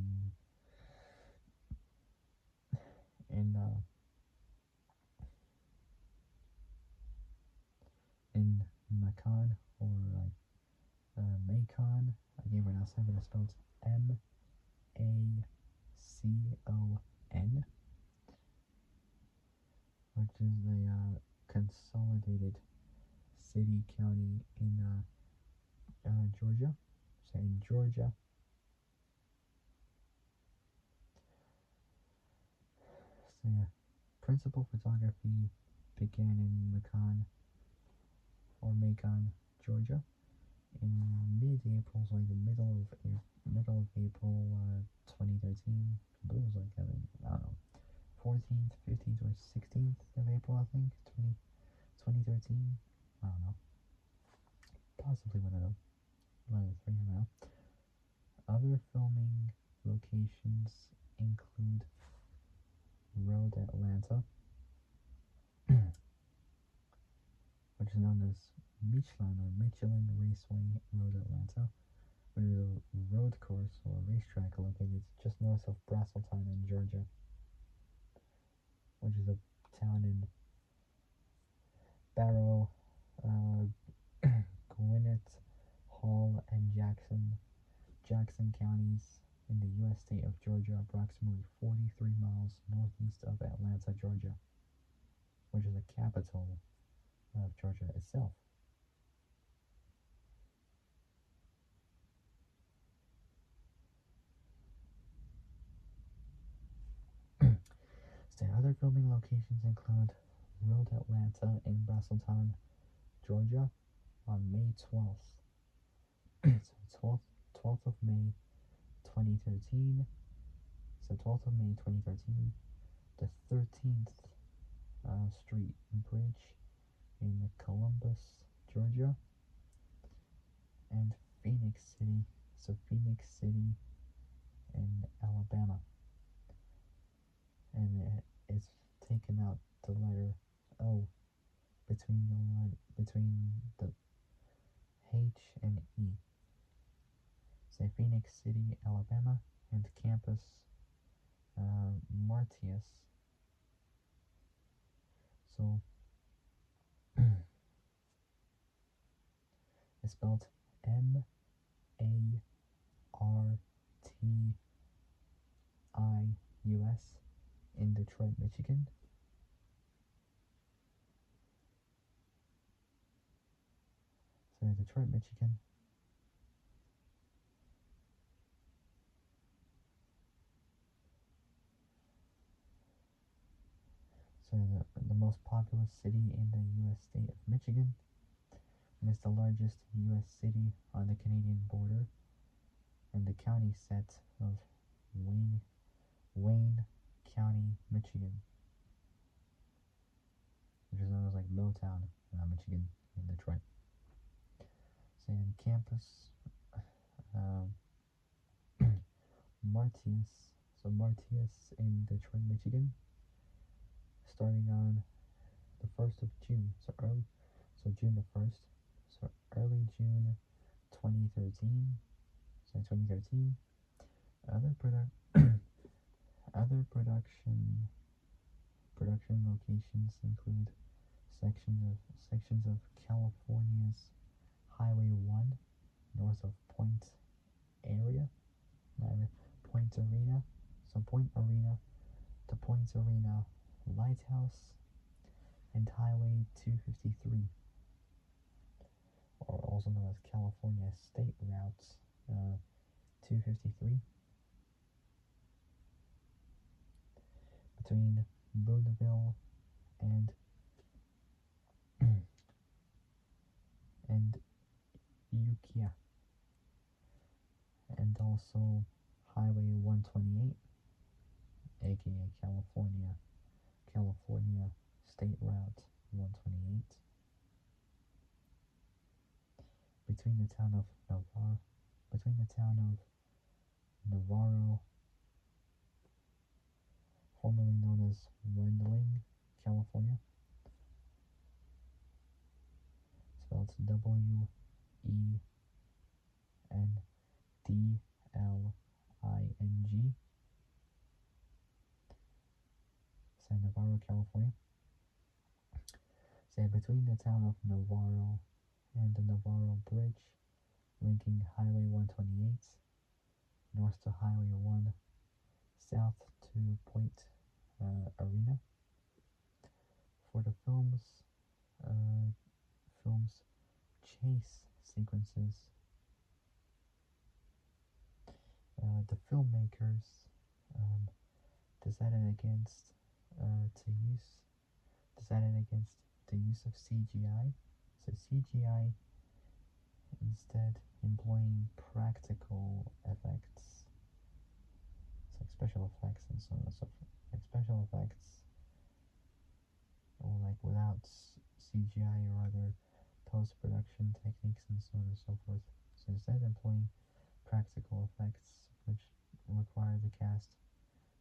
Macon, or like Macon. I can't pronounce that, but it's spelled Macon, which is the consolidated city county in Georgia. So in Georgia. So yeah, principal photography began in Macon, Georgia. in mid-April, so like the middle of April, 2013. I believe it was like I don't know, 14th, 15th, or 16th of April, I think, 2013. I don't know, possibly one of the three. I don't know. Other filming locations include Road Atlanta, which is known as Michelin Raceway Road Atlanta, which is a road course or racetrack located just north of Braselton in Georgia, which is a town in Barrow, uh, Gwinnett, Hall, and Jackson counties in the U.S. state of Georgia, approximately 43 miles northeast of Atlanta, Georgia, which is the capital of Georgia itself. So other filming locations include Road Atlanta in Braselton, Georgia, on May 12th. So 12th of May 2013. So 12th of May 2013. The 13th Street Bridge in Columbus, Georgia, and Phoenix City. So Phoenix City in Alabama, and it's taken out the letter O between the H and E. Say Phoenix City, Alabama, and Campus Martius. So it's spelled Martius in Detroit, Michigan. So Detroit, Michigan. So the most populous city in the U.S. state of Michigan, and it's the largest U.S. city on the Canadian border, and the county set of Wayne County, Michigan, which is known as like Milltown, Michigan, in Detroit. So in campus, um, Martius. So Martius in Detroit, Michigan, starting on the 1st of June. So June the 1st. So early June 2013. So 2013. Other product, other production locations include sections of California's Highway 1 north of Point Arena. So Point Arena, the Point Arena Lighthouse, and Highway 253, or also known as California State Routes 253, between Boonville and and Ukiah, and also Highway 128, aka California State Route 128, between the town of Navarro, formerly known as Wendling, California, spelled Wendling, so Navarro, California. So between the town of Navarro and the Navarro Bridge, linking Highway 128 north to Highway 1 south to Point Arena. For the film's chase sequences, the filmmakers um, decided against to use decided against the use of CGI. So CGI instead employing practical effects. It's like special effects and so on and so forth. Like special effects, or like without CGI or other post-production techniques and so on and so forth. So instead employing practical effects, which require the cast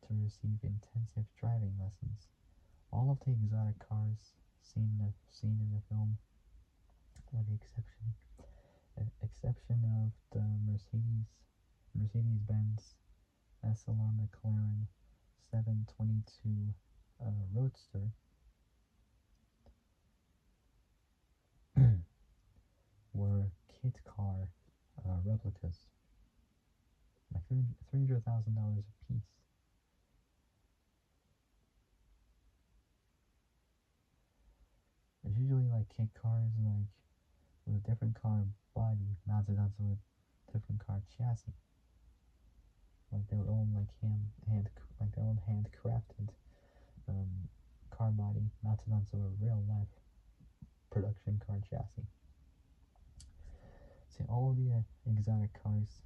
to receive intensive driving lessons. All of the exotic cars seen in the film, with the exception of the Mercedes-Benz SLR McLaren 722 Roadster, were kit car replicas, like $300,000 a piece. It's usually like kit cars, like with a different car body mounted onto a different car chassis, like their own like their own handcrafted car body mounted onto a real life production car chassis. So all of the exotic cars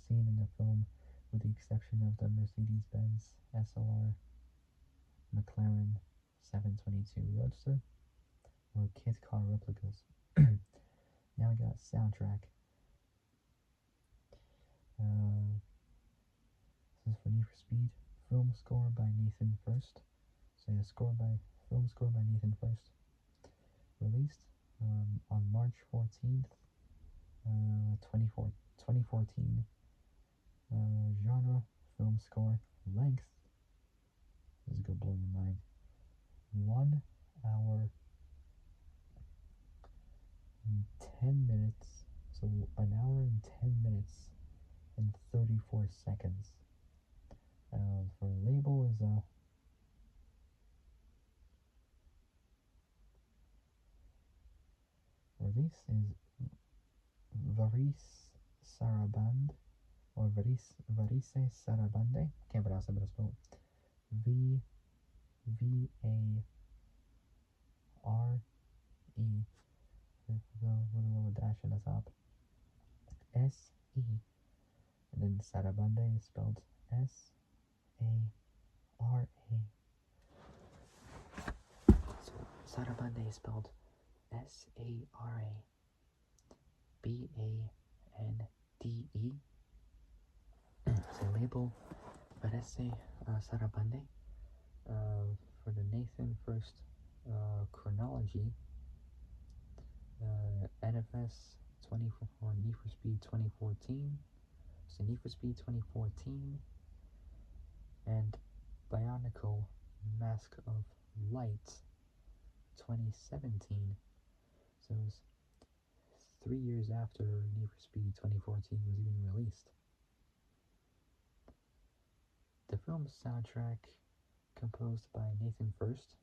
seen in the film, with the exception of the Mercedes-Benz SLR McLaren 722 Roadster, were kit car replicas. Now we got soundtrack. This is for Need for Speed. Film score by Nathan First. So yeah, film score by Nathan First. Released on March 14th, 2014. Genre, film score. Length, this is gonna blow your mind. 1 hour and 10 minutes. So an hour and 10 minutes and 34 seconds. For label is release is Varis Saraband, or Varise Sarabande. Can't pronounce it, but it's spelled VVARE, with a little dash in the top. SE, and then Sarabande is spelled SARA. So Sarabande is spelled SARABANDE. So label Varese Sarabande. For the Nathan First chronology, NFS 24 Need for Speed 2014. So Need for Speed 2014 and Bionicle Mask of Light 2017. So it was 3 years after Need for Speed 2014 was even released. The film's soundtrack, composed by Nathan First,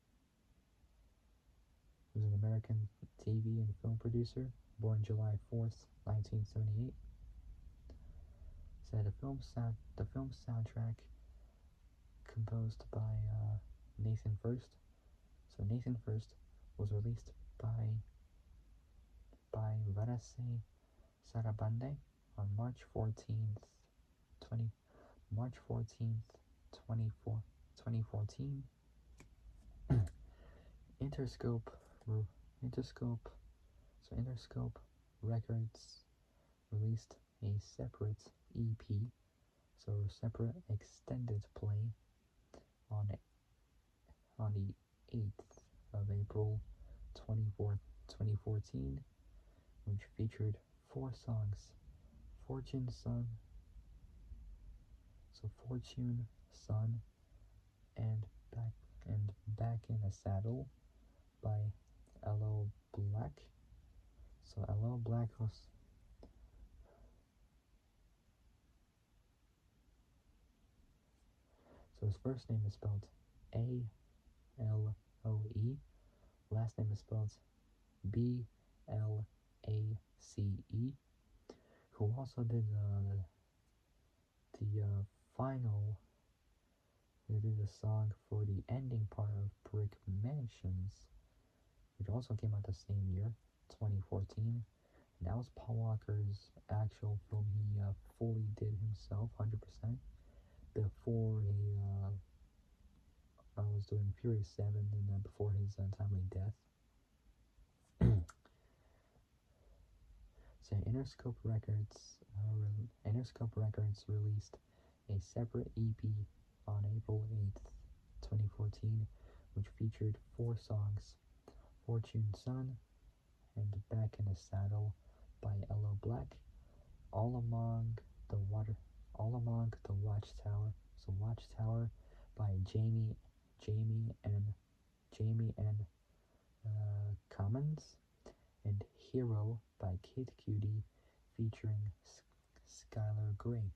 who's an American TV and film producer, born July 4th, 1978. Said the film's soundtrack, composed by Nathan First. So Nathan First was released by Varese Sarabande on March 14th, 2014. Interscope Records released a separate EP, so a separate extended play, on the 8th of April 2014, which featured 4 songs: Fortune, Sun, and Back in a Saddle by L.O. Black. So L.O. Black was so his first name is spelled A-L-O-E. Last name is spelled B-L-A-C-E. Who also did the final. They did a song for the ending part of Brick Mansions, which also came out the same year, 2014. And that was Paul Walker's actual film he fully did himself, 100%, before he was doing Furious 7 and before his untimely death. So Interscope Records released a separate EP on April 8th, 2014, which featured 4 songs: Fortune Sun and Back in the Saddle by Elo Black, All Among the Watchtower, so Watchtower by Jamie and Commons, and Hero by Kid Cudi featuring Skylar Grey.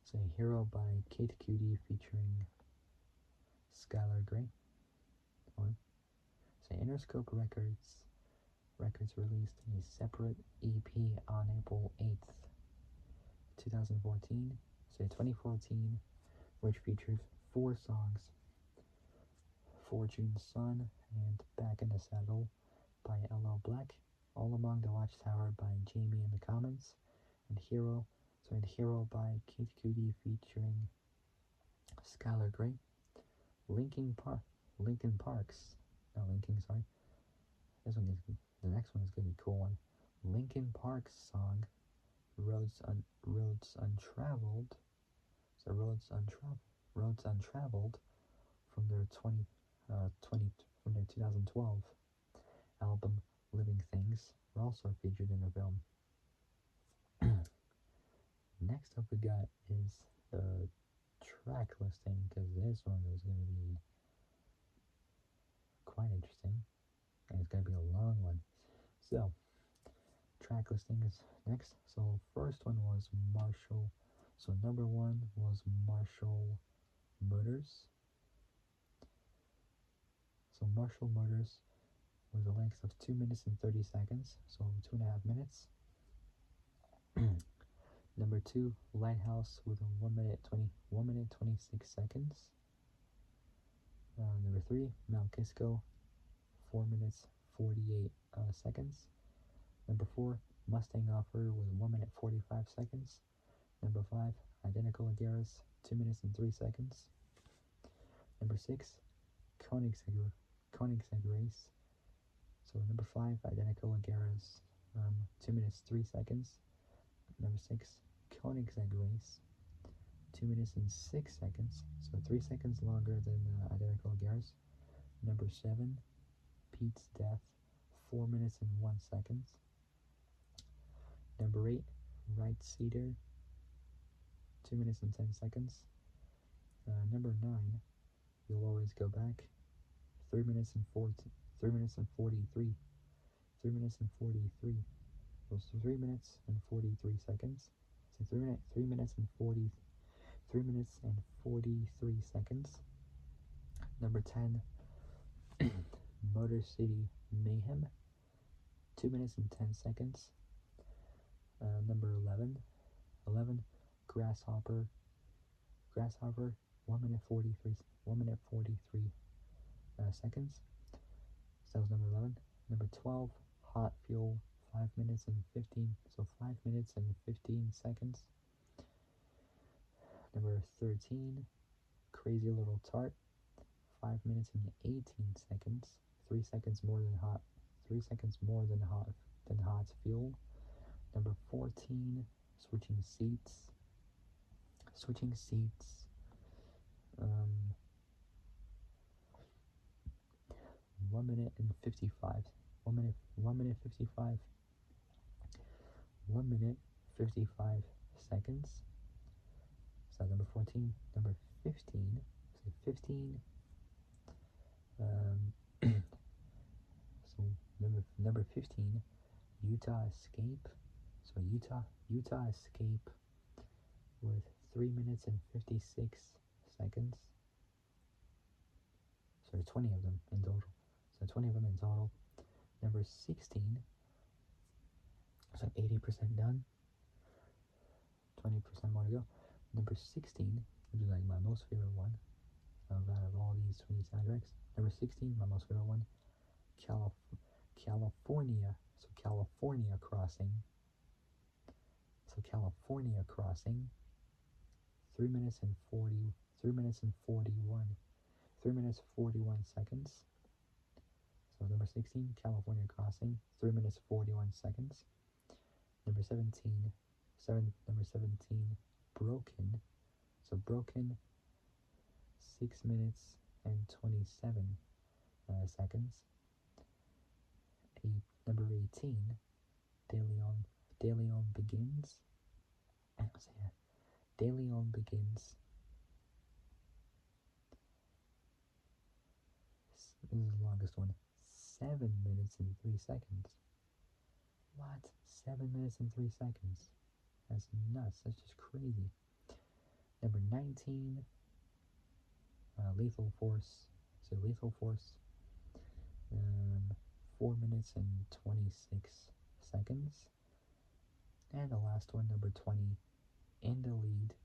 So Hero by Kid Cudi featuring Skylar Grey. One. So Interscope Records released a separate EP on April 8th, 2014. So 2014, which features 4 songs: Fortune Sun and Back in the Saddle by Elo Black, All Among the Watchtower by Jamie and the Commons, and Hero by Kid Cudi featuring Skylar Grey. Linkin Park's, not Linkin, sorry. The next one is gonna be a cool one. Linkin Park's song Roads Untraveled. So Roads Untraveled from their 2012 album Living Things were also featured in the film. Next up we got is the track listing, because this one is going to be quite interesting, and it's going to be a long one. So, track listing is next. So, first one was Marshall. So, number 1 was Marshall Murders. So, Marshall Murders was a length of 2 minutes and 30 seconds, so 2.5 minutes. Number 2, Lighthouse with 1 minute 26 seconds. Number 3, Mount Kisco, 4 minutes 48 seconds. Number 4, Mustang Offer with 1 minute 45 seconds. Number 5, Identical Agaras, 2 minutes and 3 seconds. Number 6, Koenigsegg Race. So number 5, Identical Agaras, 2 minutes 3 seconds. Number 6, Koenigsegg Race, 2 minutes and 6 seconds, so 3 seconds longer than Identical Agaras. Number 7, Pete's Death, 4 minutes and 1 second. Number 8, Right Cedar, 2 minutes and 10 seconds. Number 9, You'll Always Go Back, 3 minutes and 43. 3 minutes and 43. Was 3 minutes and 43 seconds. So 3 minutes and 43 seconds. Number 10, Motor City Mayhem, 2 minutes and 10 seconds. Number 11, Grasshopper, 1 minute 43 seconds. So that was number 11. Number 12, Hot Fuel, 5 minutes and 15 seconds. Number 13, Crazy Little Tart, 5 minutes and 18 seconds. 3 seconds more than Hot Fuel. Number 14, Switching Seats. 1 minute and 55. 1 minute 55 seconds. So number 14. Number 15. So 15. So number 15, Utah Escape. So Utah Escape with 3 minutes and 56 seconds. So there's 20 of them in total. Number 16. So 80% done, 20% more to go. Number 16, which is like my most favorite one out of all these 20 soundtracks. Number 16, my most favorite one, California. So California Crossing. So California Crossing. 3 minutes and 40. 3 minutes and 41. 3 minutes 41 seconds. So number 16, California Crossing. 3 minutes 41 seconds. Number 17. Number 17, Broken. So Broken. 6 minutes and 27 seconds. Number 18, De Leon Begins. So yeah, De Leon Begins. This is the longest one. 7 minutes and 3 seconds. What? 7 minutes and 3 seconds. That's nuts. That's just crazy. Number 19, Lethal Force. So Lethal Force. 4 minutes and 26 seconds. And the last one, number 20, In the Lead,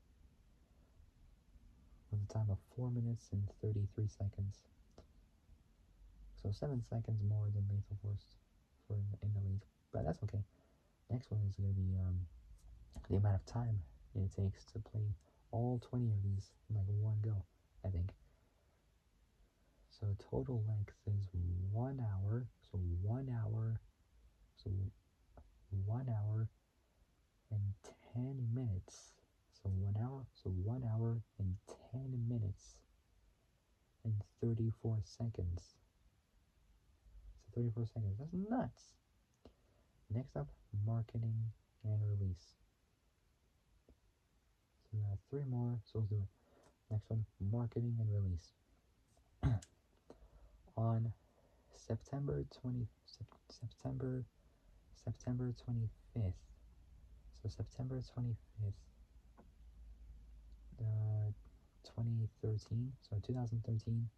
with a time of 4 minutes and 33 seconds. So 7 seconds more than Lethal Force for In the Lead, but that's okay. Next one is going to be the amount of time it takes to play all 20 of these in like one go, I think. So total length is 1 hour. So 1 hour. So 1 hour and 10 minutes. So 1 hour. So 1 hour and 10 minutes and 34 seconds. So 34 seconds. That's nuts. Next up, marketing and release. So we have 3 more. So let's do it. Next one, marketing and release. On September 25th. So September 25th, 2013. So 2013.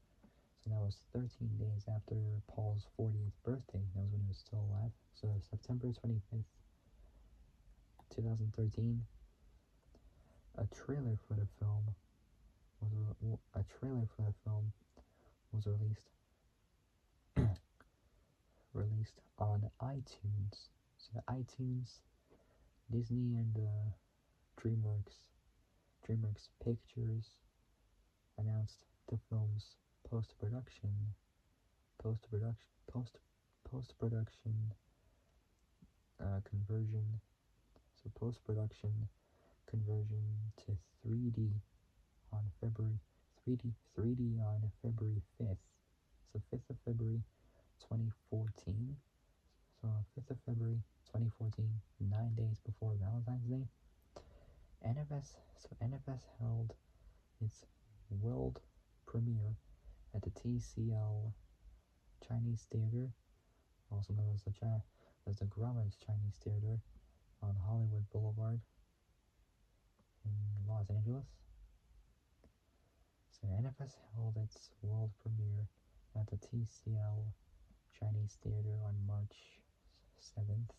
So that was 13 days after Paul's 40th birthday. That was when he was still alive. So September 25th, 2013. A trailer for the film was released on iTunes. So iTunes, Disney and DreamWorks Pictures announced the film's post-production conversion. So post-production conversion to 3D on February 3D on February 5th. So 5th of February 2014. So 5th of February 2014, 9 days before Valentine's Day. NFS held its world premiere at the TCL Chinese Theater, also known as the Grauman's Chinese Theater on Hollywood Boulevard in Los Angeles. So NFS held its world premiere at the TCL Chinese Theater on March 7th,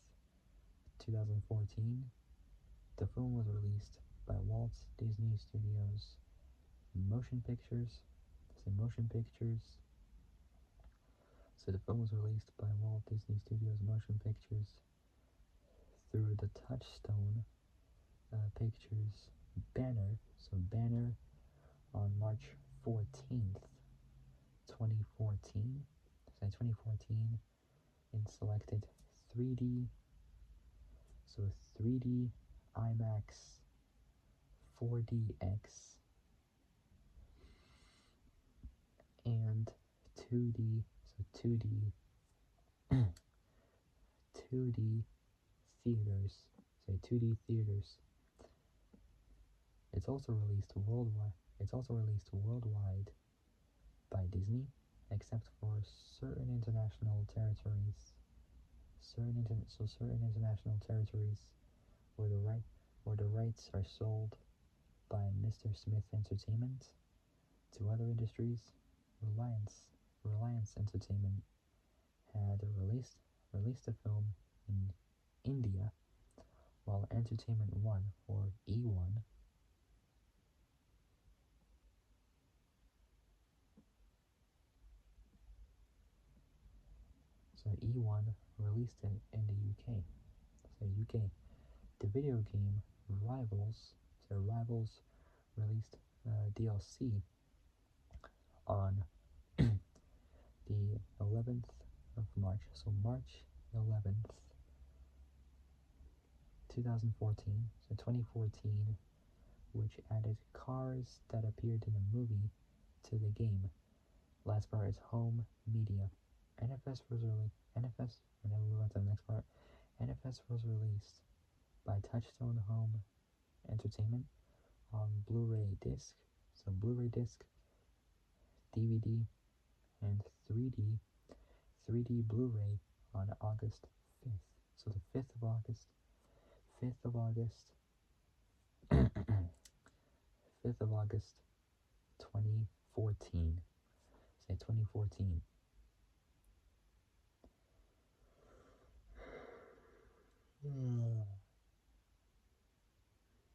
2014. The film was released by Walt Disney Studios Motion Pictures. So the film was released by Walt Disney Studios Motion Pictures through the Touchstone Pictures banner. So banner on March 14th, 2014. So 2014 in selected 3D. So 3D, IMAX, 4DX, and 2D. So 2D theaters. Say 2D theaters. It's also released worldwide by Disney, except for certain international territories. Certain international territories where the rights are sold by Mr. Smith Entertainment to other industries. Reliance Entertainment had released the film in India Entertainment 1 or E1. So E1 released in the UK. So UK. The video game Rivals. So Rivals released DLC on the 11th of March. So March 11th, 2014. So 2014, which added cars that appeared in the movie to the game. Last part is home media. NFS was released. NFS. And then we move on to the next part. NFS was released by Touchstone Home Entertainment on Blu-ray disc. So Blu-ray disc, DVD, and 3D Blu-ray on August 5th. So the 5th of August, 5th of August, 5th of August, 2014. Say 2014.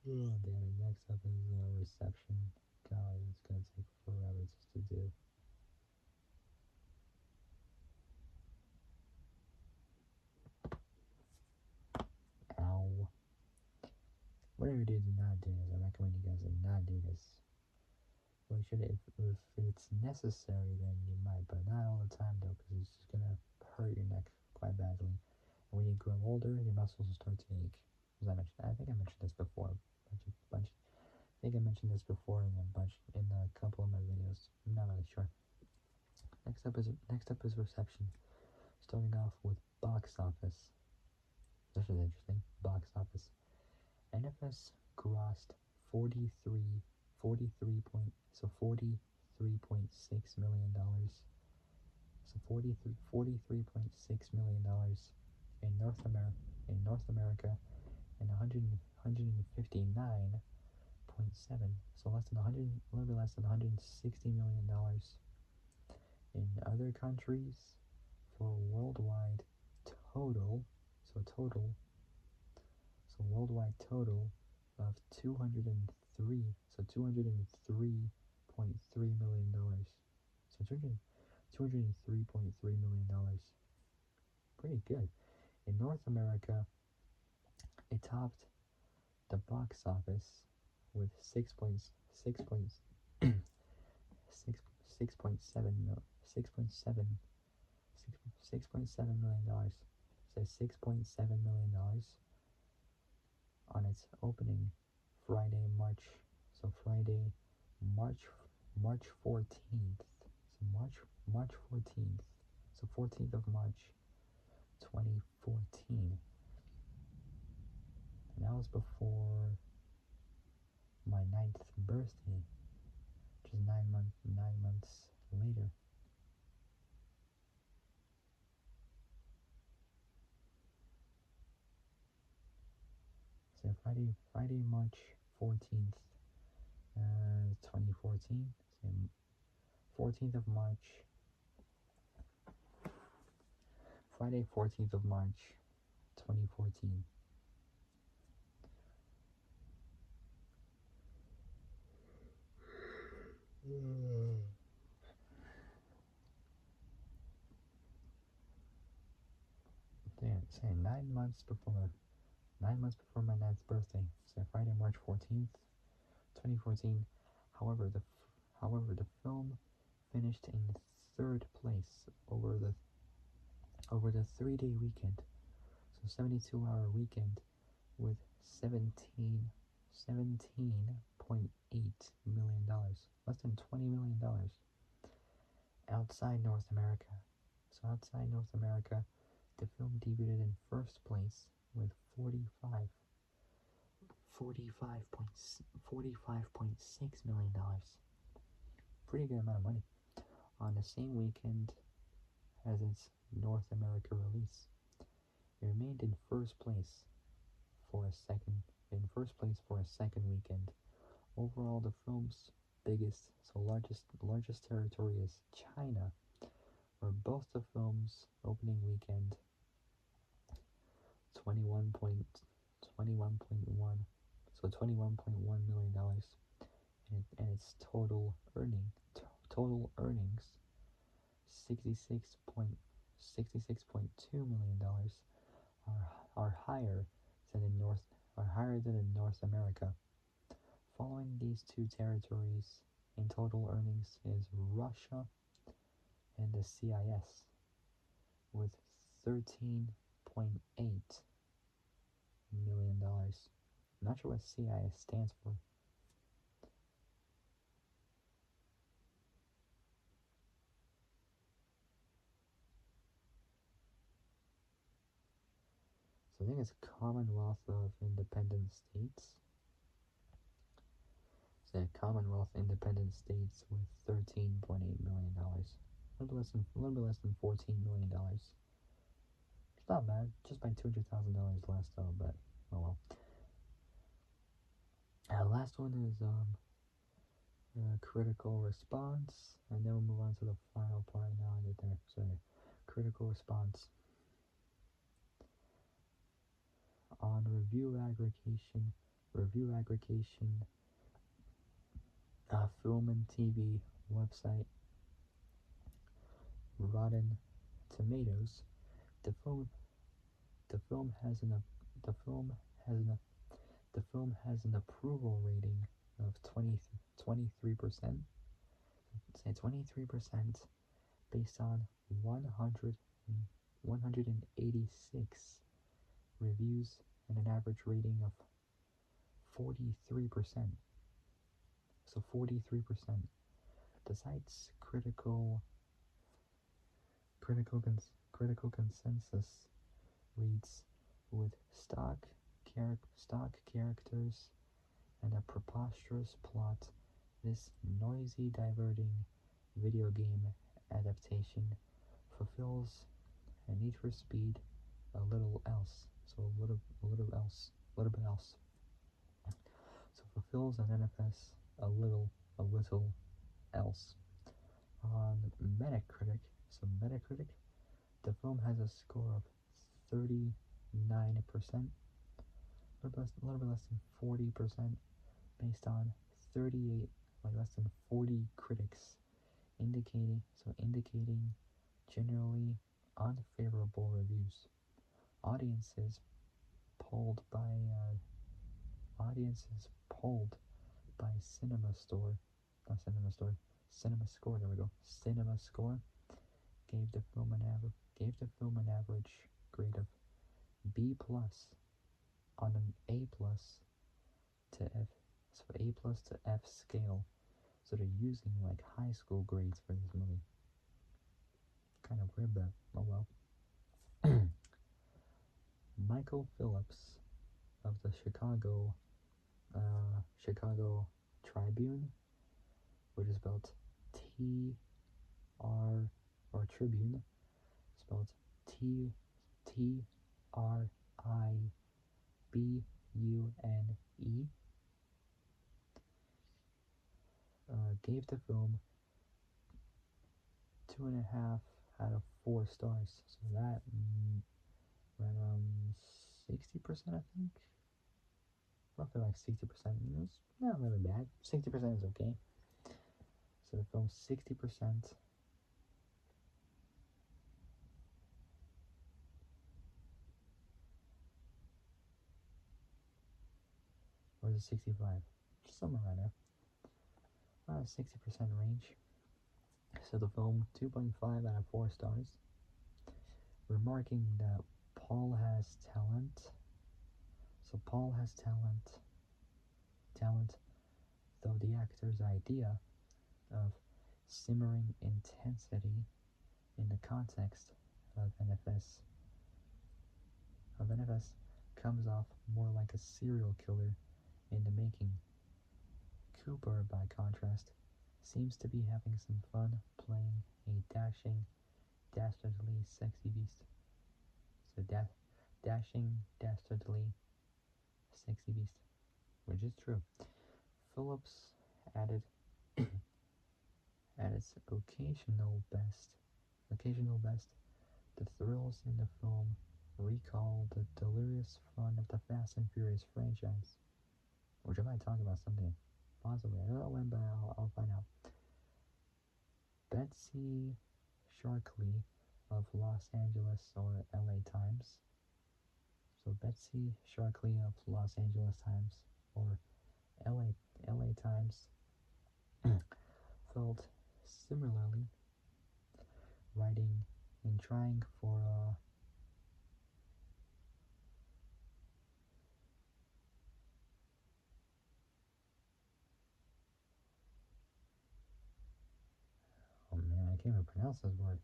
Oh, damn it. Next up is reception. God, it's gonna take forever just to do. Ow. Whatever you do not do this. I recommend you guys to not do this. Well, you should, if it's necessary, then you might, but not all the time though, because it's just gonna hurt your neck quite badly. And when you grow older, your muscles will start to ache. As I mentioned, I think I mentioned this before. I think I mentioned this before in a couple of my videos. I'm not really sure. Next up is reception. Starting off with box office. This is interesting. Box office. NFS grossed 43.6 million dollars. So $43.6 million in North America, and 159.7. So less than 100, a little bit less than $160 million in other countries for worldwide total. So worldwide total of 203. So $203.3 million. So $203.3 million. Pretty good. In North America, it topped the box office with 6.7 million dollars. So $6.7 million on its opening Friday, March 14th. So March 14th. So 14th of March, 2014. And that was before my 9th birthday, which is 9 months later. So Friday, March 14th, 2014. So 14th of March. Friday, 14th of March, 2014. Damn, saying 9 months before my 9th birthday. So Friday, March 14th, 2014. However, the film finished in 3rd place over the 3-day weekend. So 72-hour weekend with $17.8 million, less than $20 million outside North America. So outside North America, the film debuted in 1st place with $45.6 million. Pretty good amount of money. On the same weekend as its North America release, it remained in first place for a second weekend. Overall, the film's largest territory is China, where both the film's opening weekend $21.8 so $21.1 million, and its total earnings 66.2 million dollars are higher than in North America. Following these two territories in total earnings is Russia and the CIS with $13.8 million. I'm not sure what CIS stands for. So I think it's Commonwealth of Independent States. So Commonwealth Independent States with $13.8 million. A little bit less than $14 million. It's not bad, just by $200,000 less though, but oh well. Last one is critical response, and then we'll move on to the final part. Now I get there. So critical response on review aggregation, film and TV website Rotten Tomatoes. The film the film has an the film has an the film has an approval rating of 23%. Say 23% based on 186 reviews and an average rating of 43%. So 43%. The site's critical consensus reads with stock characters and a preposterous plot. This noisy, diverting video game adaptation fulfills a need for speed, a little else. So a little bit else. So fulfills an NFS, a little else. On Metacritic, the film has a score of 39%, a little bit less than 40%, based on 38, less than 40 critics, indicating generally unfavorable reviews. Audiences polled by CinemaScore. There we go. CinemaScore gave the film an average grade of B plus on an A plus to F, so A plus to F scale. So they're using like high school grades for this movie. Kind of weird, but oh well. Michael Phillips of the Chicago Tribune, which is spelled T R, or Tribune, spelled TRIBUNE, gave the film 2.5 out of 4 stars. So that ran around 60%, I think. Roughly like 60%. It's not really bad. 60% is okay. So the film's 60%. Or is it 65? Somewhere around there. Around 60% range. So the film, 2.5 out of 4 stars. Remarking that Paul has talent. So Paul has talent, though the actor's idea of simmering intensity in the context of NFS comes off more like a serial killer in the making. Cooper, by contrast, seems to be having some fun playing a dashing, dastardly sexy beast. So dashing, dastardly sexy beast, which is true. Phillips added at its occasional best, the thrills in the film recall the delirious fun of the Fast and Furious franchise. which I might talk about someday. Possibly. I don't know when, but I'll find out. Betsy Sharkley of Los Angeles or LA Times. So Betsy Sharkley of Los Angeles Times or LA Times felt similarly, writing and trying for oh man, I can't even pronounce this word.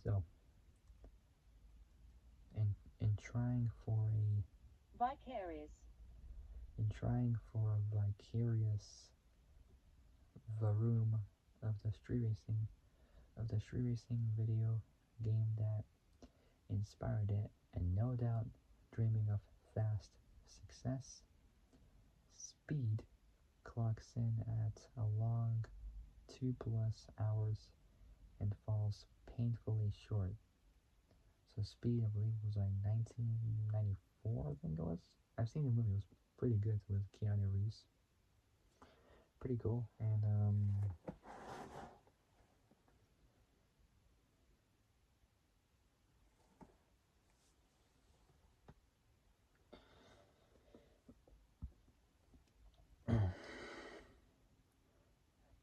So in trying for a Vicarious. in trying for a vicarious varoom of the street racing video game that inspired it, and no doubt dreaming of fast success, Speed clocks in at a long 2+ hours and falls painfully short. So Speed, I believe, was like 1994, I think it was. I've seen the movie, it was pretty good with Keanu Reeves. Pretty cool. And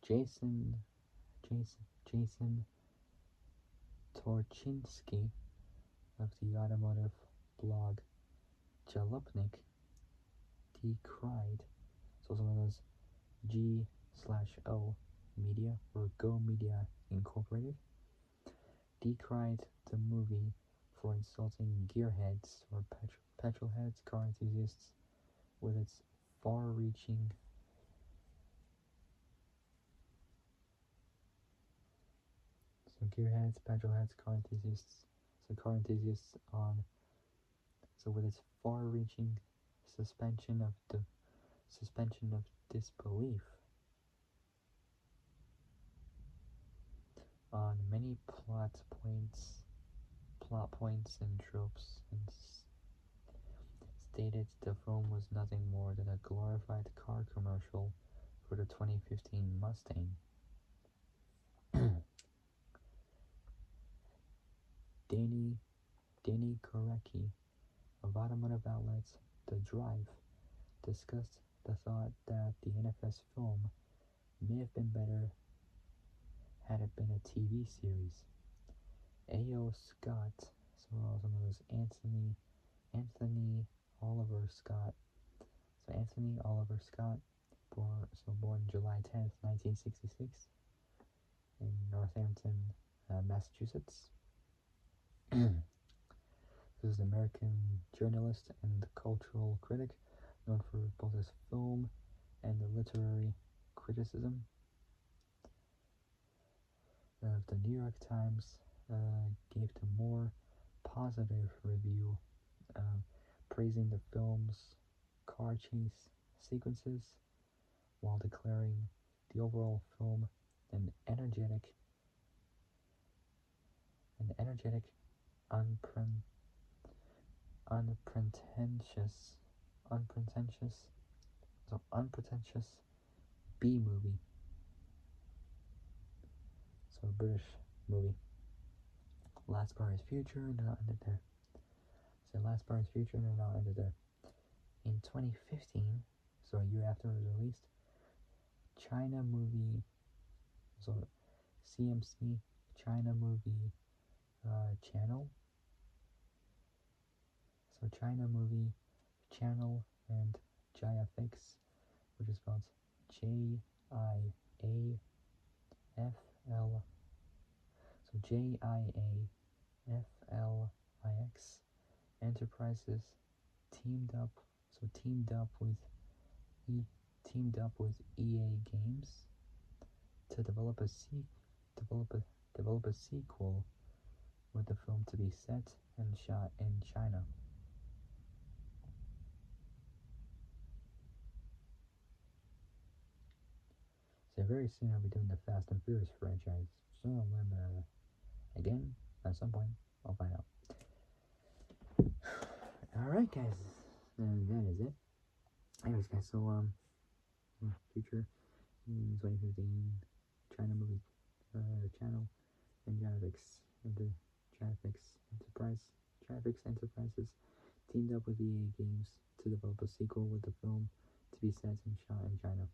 Jason Jason Torchinsky of the automotive blog Jalopnik decried, so some of those G/O Media or Go Media Incorporated decried the movie for insulting gearheads or petrolheads, car enthusiasts, with its far-reaching gearheads, petrolheads, car enthusiasts on with its far-reaching suspension of suspension of disbelief on many plot points and tropes, and stated the film was nothing more than a glorified car commercial for the 2015 Mustang. Danny Korecki of automotive outlets The Drive discussed the thought that the NFS film may have been better had it been a TV series. A.O. Scott, so some of those Anthony Oliver Scott. So Anthony Oliver Scott, born July 10th, 1966, in Northampton, Massachusetts. He was an American journalist and cultural critic, known for both his film and the literary criticism. The New York Times gave the more positive review, praising the film's car chase sequences, while declaring the overall film an energetic, unpretentious B movie. So a British movie. Last Bar is Future, and not ended there. So Last Bar is Future, and not ended there. In 2015, so a year after it was released, China Movie, so CMC China Movie Channel. So China Movie Channel and JIFX, which is spelled JIAFL. So JIAFLIX Enterprises teamed up with EA Games to develop a sequel with the film to be set and shot in China. So very soon I'll be doing the Fast and Furious franchise. So when Again, at some point, I'll find out. Alright, guys. And that is it. Anyways, guys, so, future in 2015 China movie channel and Janavix Enterprises teamed up with EA Games to develop a sequel with the film to be set and shot in China.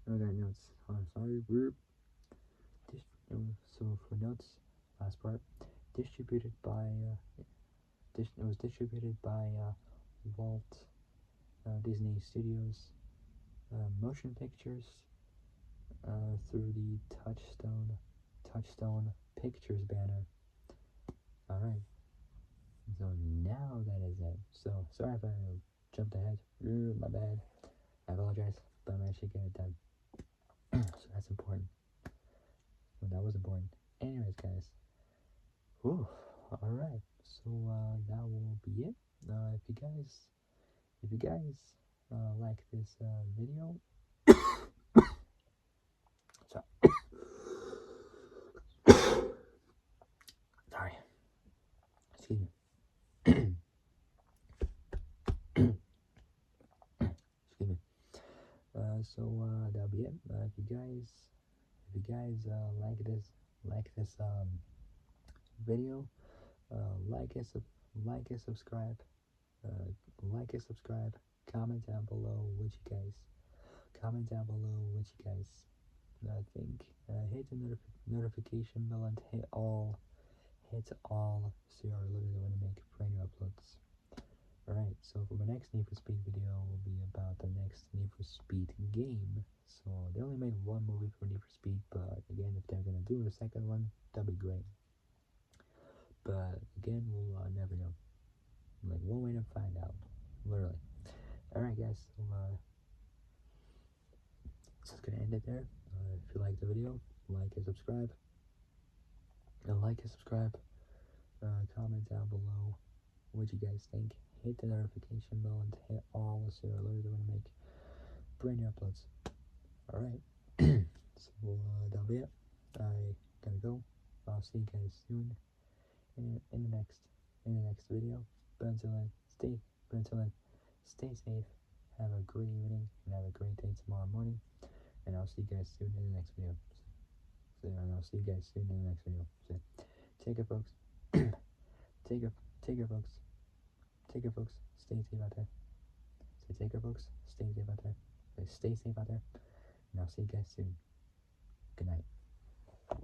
I got notes. Sorry, Rube. So for notes, last part, distributed by it was distributed by Walt Disney Studios Motion Pictures through the Touchstone Pictures banner. All right. So now that is it. So sorry if I jumped ahead. My bad. I apologize, but I'm actually getting it done. So that's important. Well, that was important. Anyways, guys. Whew. All right. So that will be it. If you guys like this video, sorry, sorry, excuse me, excuse me. That'll be it. If you guys like this video, like it, like it, subscribe, uh, like it, subscribe. Comment down below what you guys. Comment down below what you guys think. Hit the notification bell and hit all so you are alerted when I make brand new uploads. Alright, so for my next Need for Speed video will be about the next Need for Speed game. So they only made one movie for Need for Speed, but again, if they're gonna do a second one, that'd be great. But again, we'll never know. Like, we'll wait and find out. Literally. Alright, guys, so it's gonna end it there. If you like the video, like and subscribe. Comment down below what you guys think. Hit the notification bell and hit all so you're alerted when I make brand new uploads. Alright. So that'll be it. I gotta go. I'll see you guys soon in the next video. But until then, stay safe. Have a great evening and have a great day tomorrow morning. And I'll see you guys soon in the next video. So take care, folks. take care, folks. Take care, folks. Stay safe out there. Say take care, folks. Stay safe out there. Stay safe out there. And I'll see you guys soon.